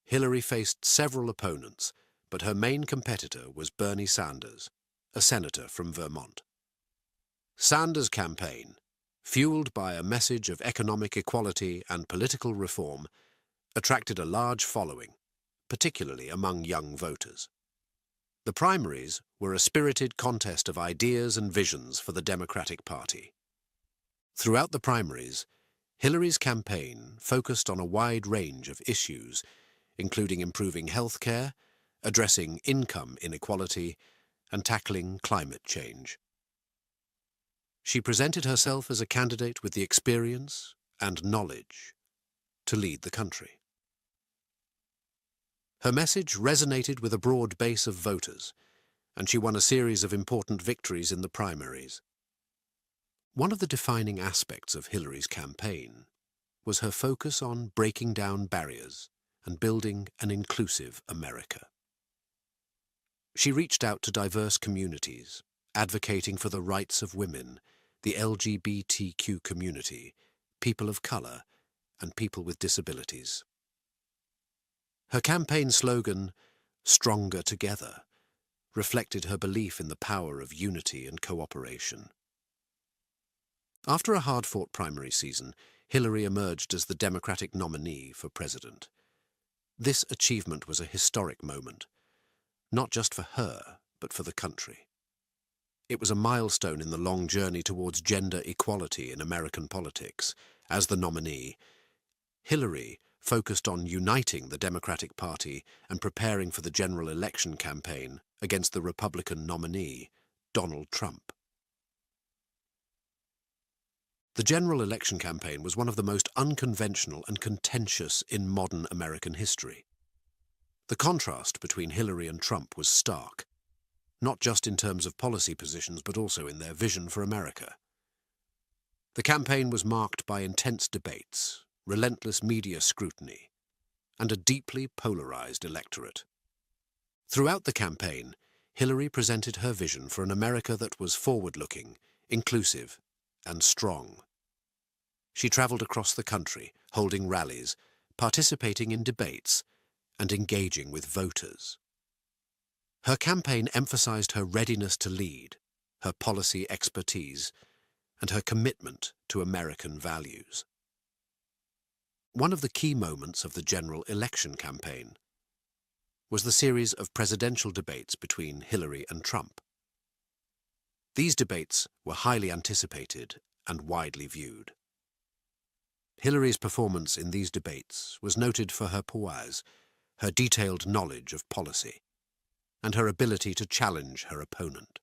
Hillary faced several opponents, but her main competitor was Bernie Sanders, a senator from Vermont. Sanders' campaign, fueled by a message of economic equality and political reform, attracted a large following, particularly among young voters. The primaries were a spirited contest of ideas and visions for the Democratic Party. Throughout the primaries, Hillary's campaign focused on a wide range of issues, including improving health care, addressing income inequality, and tackling climate change. She presented herself as a candidate with the experience and knowledge to lead the country. Her message resonated with a broad base of voters, and she won a series of important victories in the primaries. One of the defining aspects of Hillary's campaign was her focus on breaking down barriers and building an inclusive America. She reached out to diverse communities, advocating for the rights of women, the LGBTQ community, people of color, and people with disabilities. Her campaign slogan, "Stronger Together," reflected her belief in the power of unity and cooperation. After a hard-fought primary season, Hillary emerged as the Democratic nominee for president. This achievement was a historic moment, not just for her, but for the country. It was a milestone in the long journey towards gender equality in American politics. As the nominee, Hillary focused on uniting the Democratic Party and preparing for the general election campaign against the Republican nominee, Donald Trump. The general election campaign was one of the most unconventional and contentious in modern American history. The contrast between Hillary and Trump was stark, not just in terms of policy positions but also in their vision for America. The campaign was marked by intense debates, relentless media scrutiny, and a deeply polarized electorate. Throughout the campaign, Hillary presented her vision for an America that was forward-looking, inclusive, and strong. She traveled across the country, holding rallies, participating in debates, and engaging with voters. Her campaign emphasized her readiness to lead, her policy expertise, and her commitment to American values. One of the key moments of the general election campaign was the series of presidential debates between Hillary and Trump. These debates were highly anticipated and widely viewed. Hillary's performance in these debates was noted for her poise, her detailed knowledge of policy, and her ability to challenge her opponent.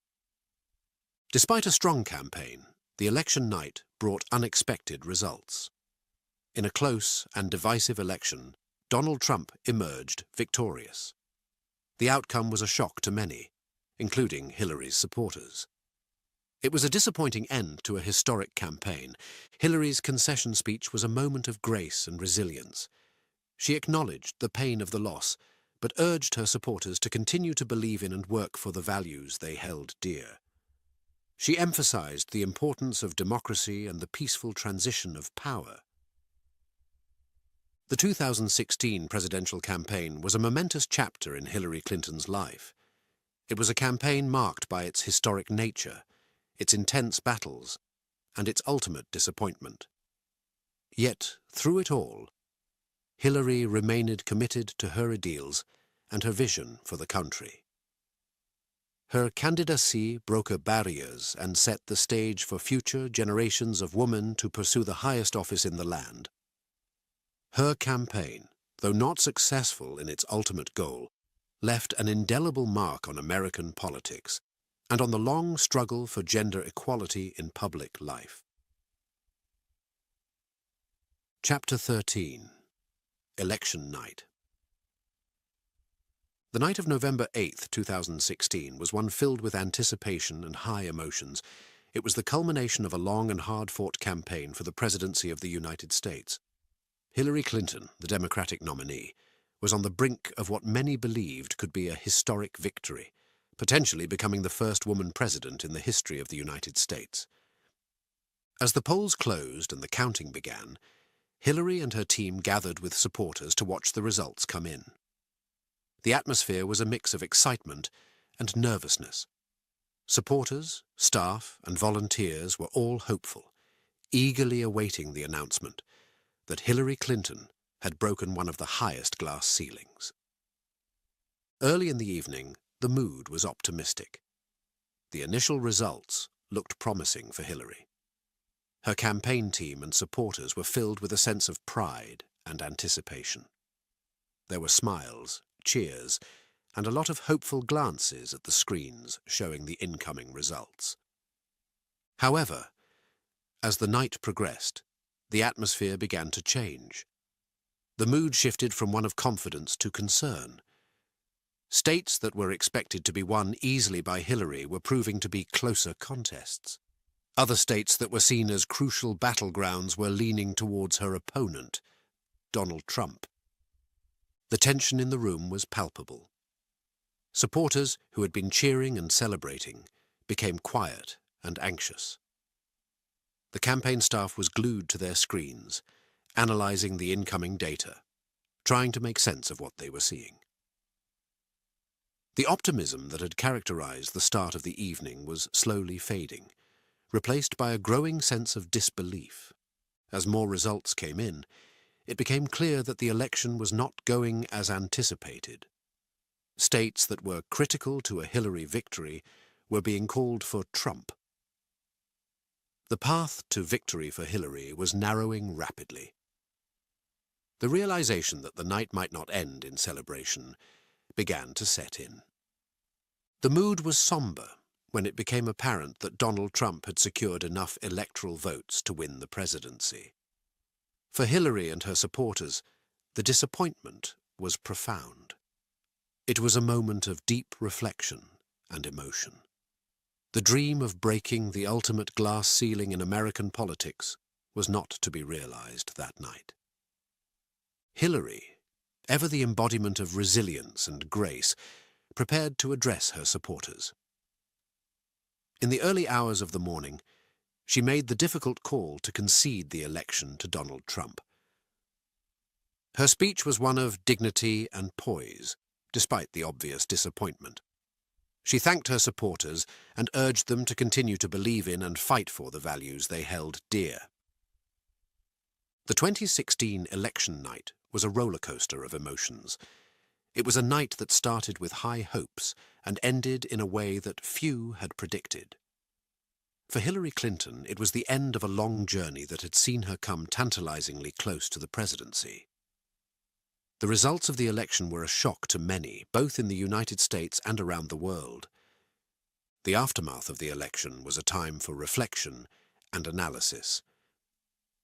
Despite a strong campaign, the election night brought unexpected results. In a close and divisive election, Donald Trump emerged victorious. The outcome was a shock to many, including Hillary's supporters. It was a disappointing end to a historic campaign. Hillary's concession speech was a moment of grace and resilience. She acknowledged the pain of the loss, but urged her supporters to continue to believe in and work for the values they held dear. She emphasized the importance of democracy and the peaceful transition of power. The 2016 presidential campaign was a momentous chapter in Hillary Clinton's life. It was a campaign marked by its historic nature, its intense battles, and its ultimate disappointment. Yet, through it all, Hillary remained committed to her ideals and her vision for the country. Her candidacy broke barriers and set the stage for future generations of women to pursue the highest office in the land. Her campaign, though not successful in its ultimate goal, left an indelible mark on American politics and on the long struggle for gender equality in public life. Chapter 13. Election Night. The night of November 8, 2016 was one filled with anticipation and high emotions. It was the culmination of a long and hard-fought campaign for the presidency of the United States. Hillary Clinton, the Democratic nominee, was on the brink of what many believed could be a historic victory, potentially becoming the first woman president in the history of the United States. As the polls closed and the counting began, Hillary and her team gathered with supporters to watch the results come in. The atmosphere was a mix of excitement and nervousness. Supporters, staff, and volunteers were all hopeful, eagerly awaiting the announcement that Hillary Clinton had broken one of the highest glass ceilings. Early in the evening, the mood was optimistic. The initial results looked promising for Hillary. Her campaign team and supporters were filled with a sense of pride and anticipation. There were smiles, cheers, and a lot of hopeful glances at the screens showing the incoming results. However, as the night progressed, the atmosphere began to change. The mood shifted from one of confidence to concern. States that were expected to be won easily by Hillary were proving to be closer contests. Other states that were seen as crucial battlegrounds were leaning towards her opponent, Donald Trump. The tension in the room was palpable. Supporters who had been cheering and celebrating became quiet and anxious. The campaign staff was glued to their screens, analyzing the incoming data, trying to make sense of what they were seeing. The optimism that had characterized the start of the evening was slowly fading, replaced by a growing sense of disbelief. As more results came in, it became clear that the election was not going as anticipated. States that were critical to a Hillary victory were being called for Trump. The path to victory for Hillary was narrowing rapidly. The realization that the night might not end in celebration began to set in. The mood was somber when it became apparent that Donald Trump had secured enough electoral votes to win the presidency. For Hillary and her supporters, the disappointment was profound. It was a moment of deep reflection and emotion. The dream of breaking the ultimate glass ceiling in American politics was not to be realized that night. Hillary, ever the embodiment of resilience and grace, prepared to address her supporters. In the early hours of the morning, she made the difficult call to concede the election to Donald Trump. Her speech was one of dignity and poise, despite the obvious disappointment. She thanked her supporters and urged them to continue to believe in and fight for the values they held dear. The 2016 election night was a roller coaster of emotions. It was a night that started with high hopes and ended in a way that few had predicted. For Hillary Clinton, it was the end of a long journey that had seen her come tantalizingly close to the presidency. The results of the election were a shock to many, both in the United States and around the world. The aftermath of the election was a time for reflection and analysis.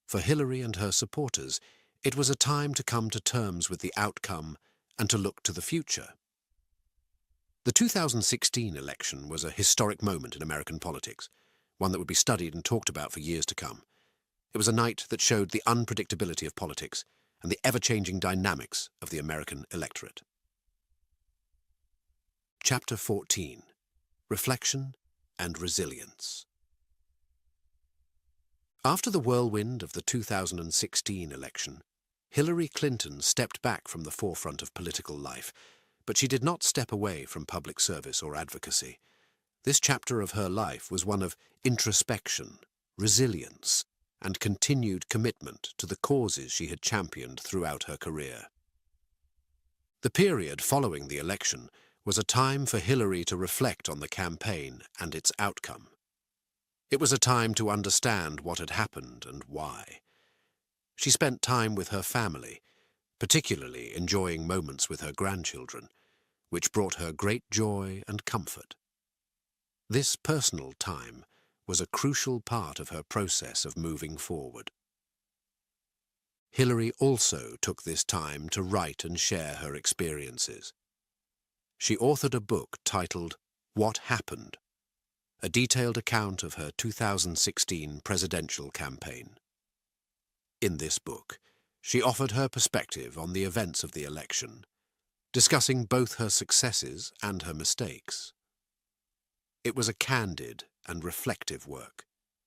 For Hillary and her supporters, it was a time to come to terms with the outcome and to look to the future. The 2016 election was a historic moment in American politics, one that would be studied and talked about for years to come. It was a night that showed the unpredictability of politics and the ever-changing dynamics of the American electorate. Chapter 14. Reflection and Resilience. After the whirlwind of the 2016 election, Hillary Clinton stepped back from the forefront of political life, but she did not step away from public service or advocacy. This chapter of her life was one of introspection, resilience, and continued commitment to the causes she had championed throughout her career. The period following the election was a time for Hillary to reflect on the campaign and its outcome. It was a time to understand what had happened and why. She spent time with her family, particularly enjoying moments with her grandchildren, which brought her great joy and comfort. This personal time was a crucial part of her process of moving forward. Hillary also took this time to write and share her experiences. She authored a book titled What Happened, a detailed account of her 2016 presidential campaign. In this book, she offered her perspective on the events of the election, discussing both her successes and her mistakes. It was a candid and reflective work,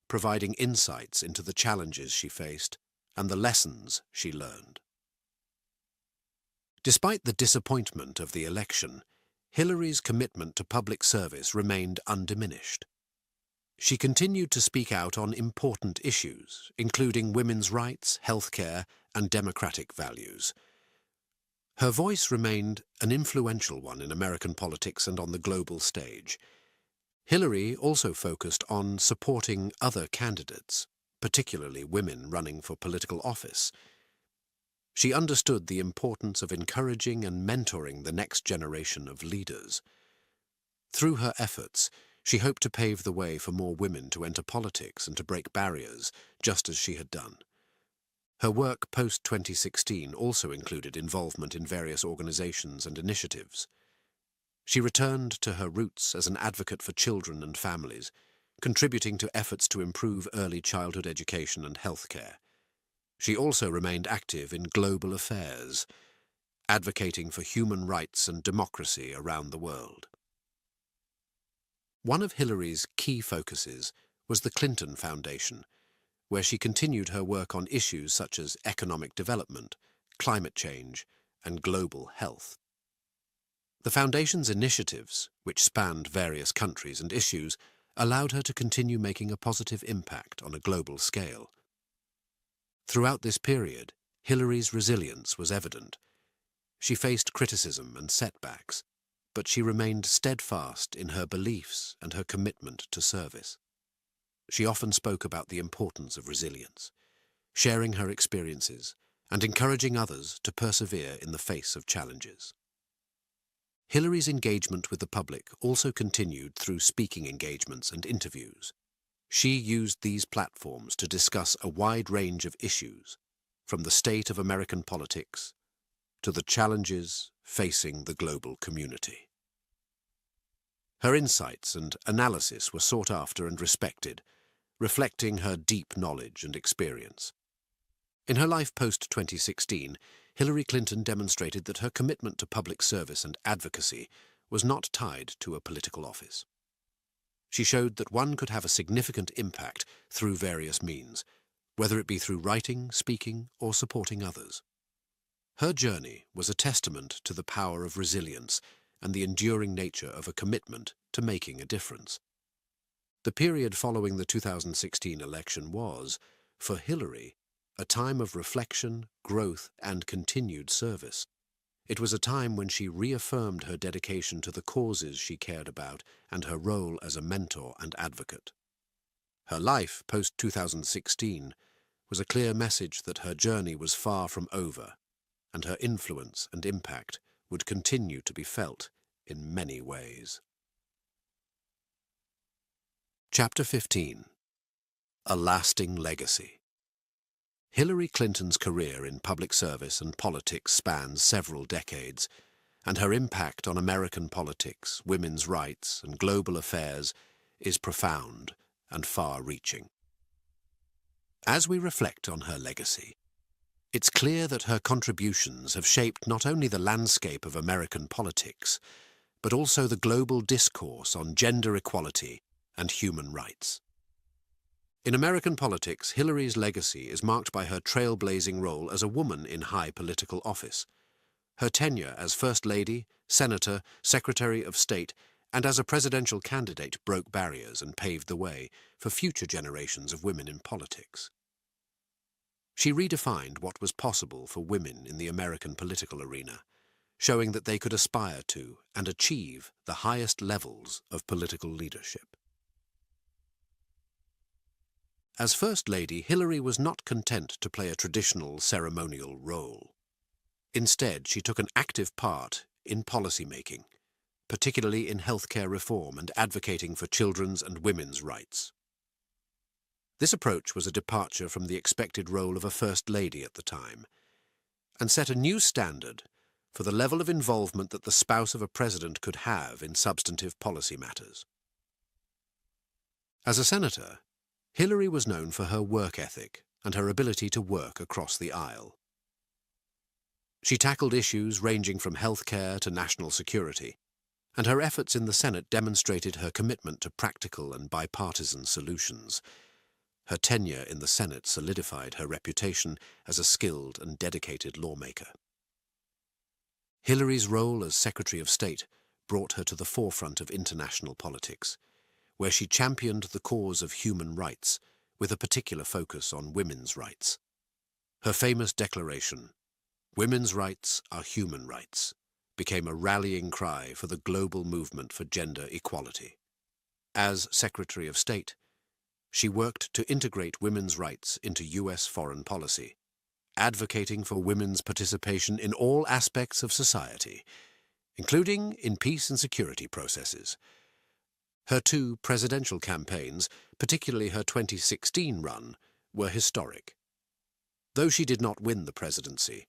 providing insights into the challenges she faced and the lessons she learned. Despite the disappointment of the election, Hillary's commitment to public service remained undiminished. She continued to speak out on important issues, including women's rights, healthcare, and democratic values. Her voice remained an influential one in American politics and on the global stage. Hillary also focused on supporting other candidates, particularly women running for political office. She understood the importance of encouraging and mentoring the next generation of leaders. Through her efforts, she hoped to pave the way for more women to enter politics and to break barriers, just as she had done. Her work post-2016 also included involvement in various organizations and initiatives. She returned to her roots as an advocate for children and families, contributing to efforts to improve early childhood education and healthcare. She also remained active in global affairs, advocating for human rights and democracy around the world. One of Hillary's key focuses was the Clinton Foundation, where she continued her work on issues such as economic development, climate change, and global health. The Foundation's initiatives, which spanned various countries and issues, allowed her to continue making a positive impact on a global scale. Throughout this period, Hillary's resilience was evident. She faced criticism and setbacks, but she remained steadfast in her beliefs and her commitment to service. She often spoke about the importance of resilience, sharing her experiences and encouraging others to persevere in the face of challenges. Hillary's engagement with the public also continued through speaking engagements and interviews. She used these platforms to discuss a wide range of issues, from the state of American politics to the challenges facing the global community. Her insights and analysis were sought after and respected, reflecting her deep knowledge and experience. In her life post-2016, Hillary Clinton demonstrated that her commitment to public service and advocacy was not tied to a political office. She showed that one could have a significant impact through various means, whether it be through writing, speaking, or supporting others. Her journey was a testament to the power of resilience and the enduring nature of a commitment to making a difference. The period following the 2016 election was, for Hillary, a time of reflection, growth, and continued service. It was a time when she reaffirmed her dedication to the causes she cared about and her role as a mentor and advocate. Her life post-2016 was a clear message that her journey was far from over, and her influence and impact would continue to be felt in many ways. Chapter 15. A Lasting Legacy. Hillary Clinton's career in public service and politics spans several decades, and her impact on American politics, women's rights, and global affairs is profound and far-reaching. As we reflect on her legacy, it's clear that her contributions have shaped not only the landscape of American politics, but also the global discourse on gender equality and human rights. In American politics, Hillary's legacy is marked by her trailblazing role as a woman in high political office. Her tenure as First Lady, Senator, Secretary of State, and as a presidential candidate broke barriers and paved the way for future generations of women in politics. She redefined what was possible for women in the American political arena, showing that they could aspire to and achieve the highest levels of political leadership. As First Lady, Hillary was not content to play a traditional ceremonial role. Instead, she took an active part in policy-making, particularly in healthcare reform and advocating for children's and women's rights. This approach was a departure from the expected role of a First Lady at the time, and set a new standard for the level of involvement that the spouse of a president could have in substantive policy matters. As a senator, Hillary was known for her work ethic and her ability to work across the aisle. She tackled issues ranging from healthcare to national security, and her efforts in the Senate demonstrated her commitment to practical and bipartisan solutions. Her tenure in the Senate solidified her reputation as a skilled and dedicated lawmaker. Hillary's role as Secretary of State brought her to the forefront of international politics, where she championed the cause of human rights, with a particular focus on women's rights. Her famous declaration, "Women's rights are human rights," became a rallying cry for the global movement for gender equality. As Secretary of State, she worked to integrate women's rights into U.S. foreign policy, advocating for women's participation in all aspects of society, including in peace and security processes. Her two presidential campaigns, particularly her 2016 run, were historic. Though she did not win the presidency,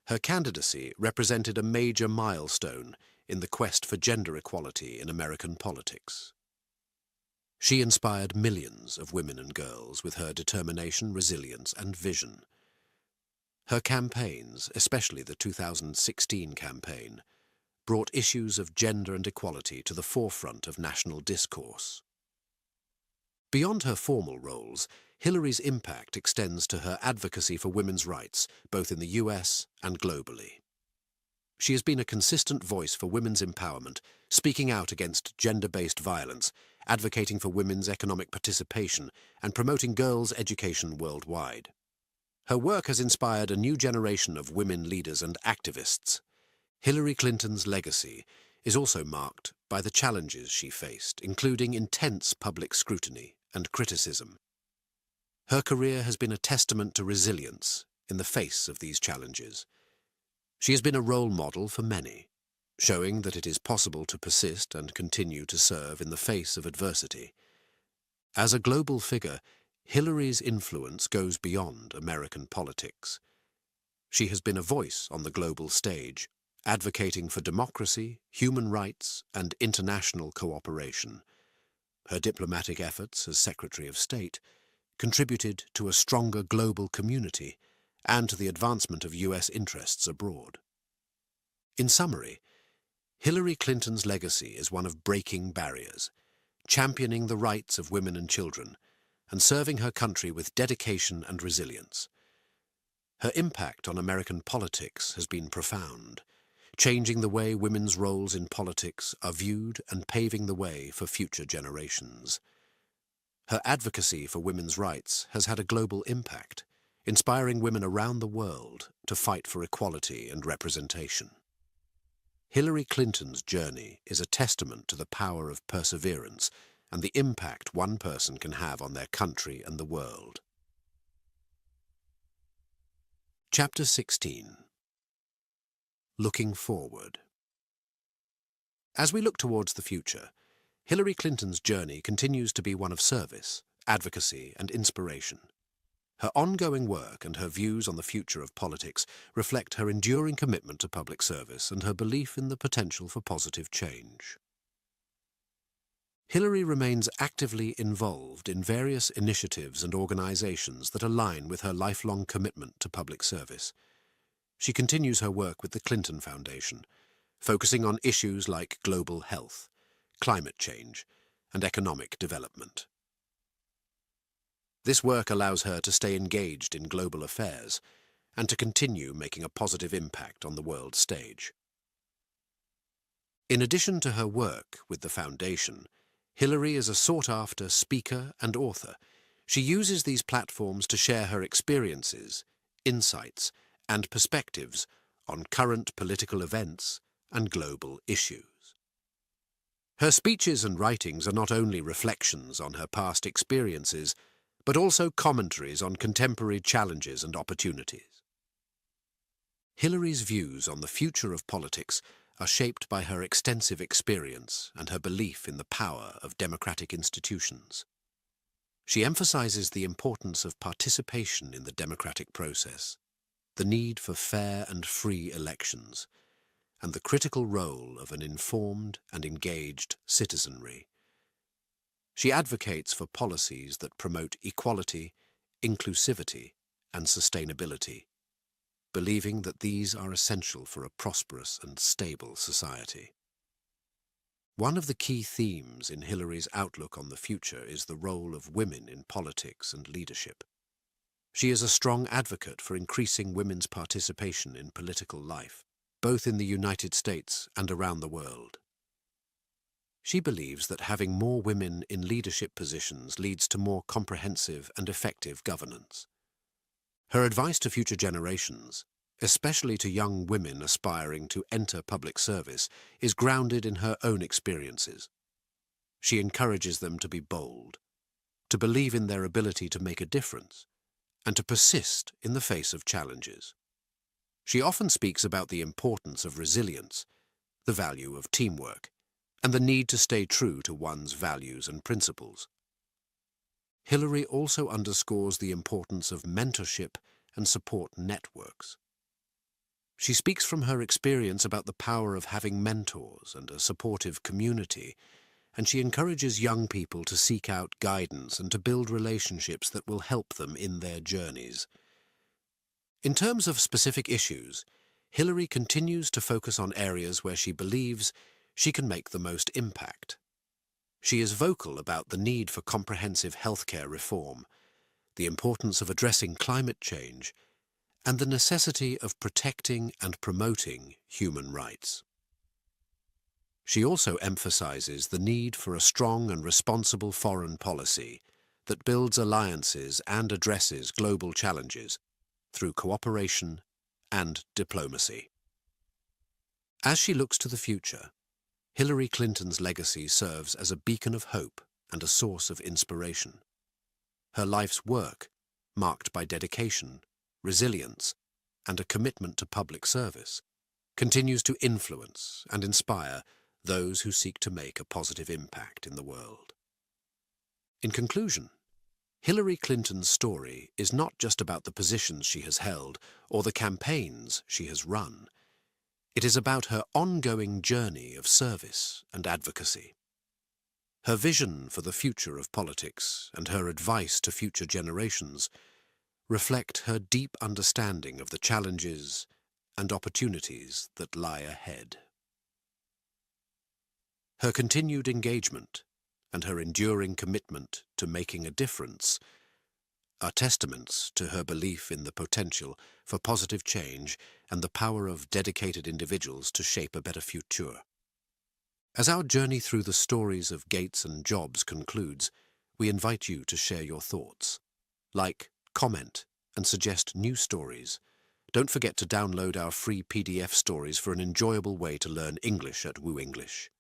her candidacy represented a major milestone in the quest for gender equality in American politics. She inspired millions of women and girls with her determination, resilience, and vision. Her campaigns, especially the 2016 campaign, brought issues of gender and equality to the forefront of national discourse. Beyond her formal roles, Hillary's impact extends to her advocacy for women's rights, both in the US and globally. She has been a consistent voice for women's empowerment, speaking out against gender-based violence, advocating for women's economic participation, and promoting girls' education worldwide. Her work has inspired a new generation of women leaders and activists. Hillary Clinton's legacy is also marked by the challenges she faced, including intense public scrutiny and criticism. Her career has been a testament to resilience in the face of these challenges. She has been a role model for many, showing that it is possible to persist and continue to serve in the face of adversity. As a global figure, Hillary's influence goes beyond American politics. She has been a voice on the global stage, advocating for democracy, human rights, and international cooperation. Her diplomatic efforts as Secretary of State contributed to a stronger global community and to the advancement of U.S. interests abroad. In summary, Hillary Clinton's legacy is one of breaking barriers, championing the rights of women and children, and serving her country with dedication and resilience. Her impact on American politics has been profound, changing the way women's roles in politics are viewed and paving the way for future generations. Her advocacy for women's rights has had a global impact, inspiring women around the world to fight for equality and representation. Hillary Clinton's journey is a testament to the power of perseverance and the impact one person can have on their country and the world. Chapter 16. Looking Forward. As we look towards the future, Hillary Clinton's journey continues to be one of service, advocacy, and inspiration. Her ongoing work and her views on the future of politics reflect her enduring commitment to public service and her belief in the potential for positive change. Hillary remains actively involved in various initiatives and organizations that align with her lifelong commitment to public service. She continues her work with the Clinton Foundation, focusing on issues like global health, climate change, and economic development. This work allows her to stay engaged in global affairs and to continue making a positive impact on the world stage. In addition to her work with the Foundation, Hillary is a sought-after speaker and author. She uses these platforms to share her experiences, insights, and perspectives on current political events and global issues. Her speeches and writings are not only reflections on her past experiences, but also commentaries on contemporary challenges and opportunities. Hillary's views on the future of politics are shaped by her extensive experience and her belief in the power of democratic institutions. She emphasizes the importance of participation in the democratic process, the need for fair and free elections, and the critical role of an informed and engaged citizenry. She advocates for policies that promote equality, inclusivity, and sustainability. believing that these are essential for a prosperous and stable society. One of the key themes in Hillary's outlook on the future is the role of women in politics and leadership. She is a strong advocate for increasing women's participation in political life, both in the United States and around the world. She believes that having more women in leadership positions leads to more comprehensive and effective governance. Her advice to future generations, especially to young women aspiring to enter public service, is grounded in her own experiences. She encourages them to be bold, to believe in their ability to make a difference, and to persist in the face of challenges. She often speaks about the importance of resilience, the value of teamwork, and the need to stay true to one's values and principles. Hillary also underscores the importance of mentorship and support networks. She speaks from her experience about the power of having mentors and a supportive community, and she encourages young people to seek out guidance and to build relationships that will help them in their journeys. In terms of specific issues, Hillary continues to focus on areas where she believes she can make the most impact. She is vocal about the need for comprehensive healthcare reform, the importance of addressing climate change, and the necessity of protecting and promoting human rights. She also emphasizes the need for a strong and responsible foreign policy that builds alliances and addresses global challenges through cooperation and diplomacy. As she looks to the future, Hillary Clinton's legacy serves as a beacon of hope and a source of inspiration. Her life's work, marked by dedication, resilience, and a commitment to public service, continues to influence and inspire those who seek to make a positive impact in the world. In conclusion, Hillary Clinton's story is not just about the positions she has held or the campaigns she has run. It is about her ongoing journey of service and advocacy. Her vision for the future of politics and her advice to future generations reflect her deep understanding of the challenges and opportunities that lie ahead. Her continued engagement and her enduring commitment to making a difference are testaments to her belief in the potential for positive change and the power of dedicated individuals to shape a better future. As our journey through the stories of Gates and Jobs concludes, we invite you to share your thoughts. Like, comment, and suggest new stories. Don't forget to download our free PDF stories for an enjoyable way to learn English at Woo English.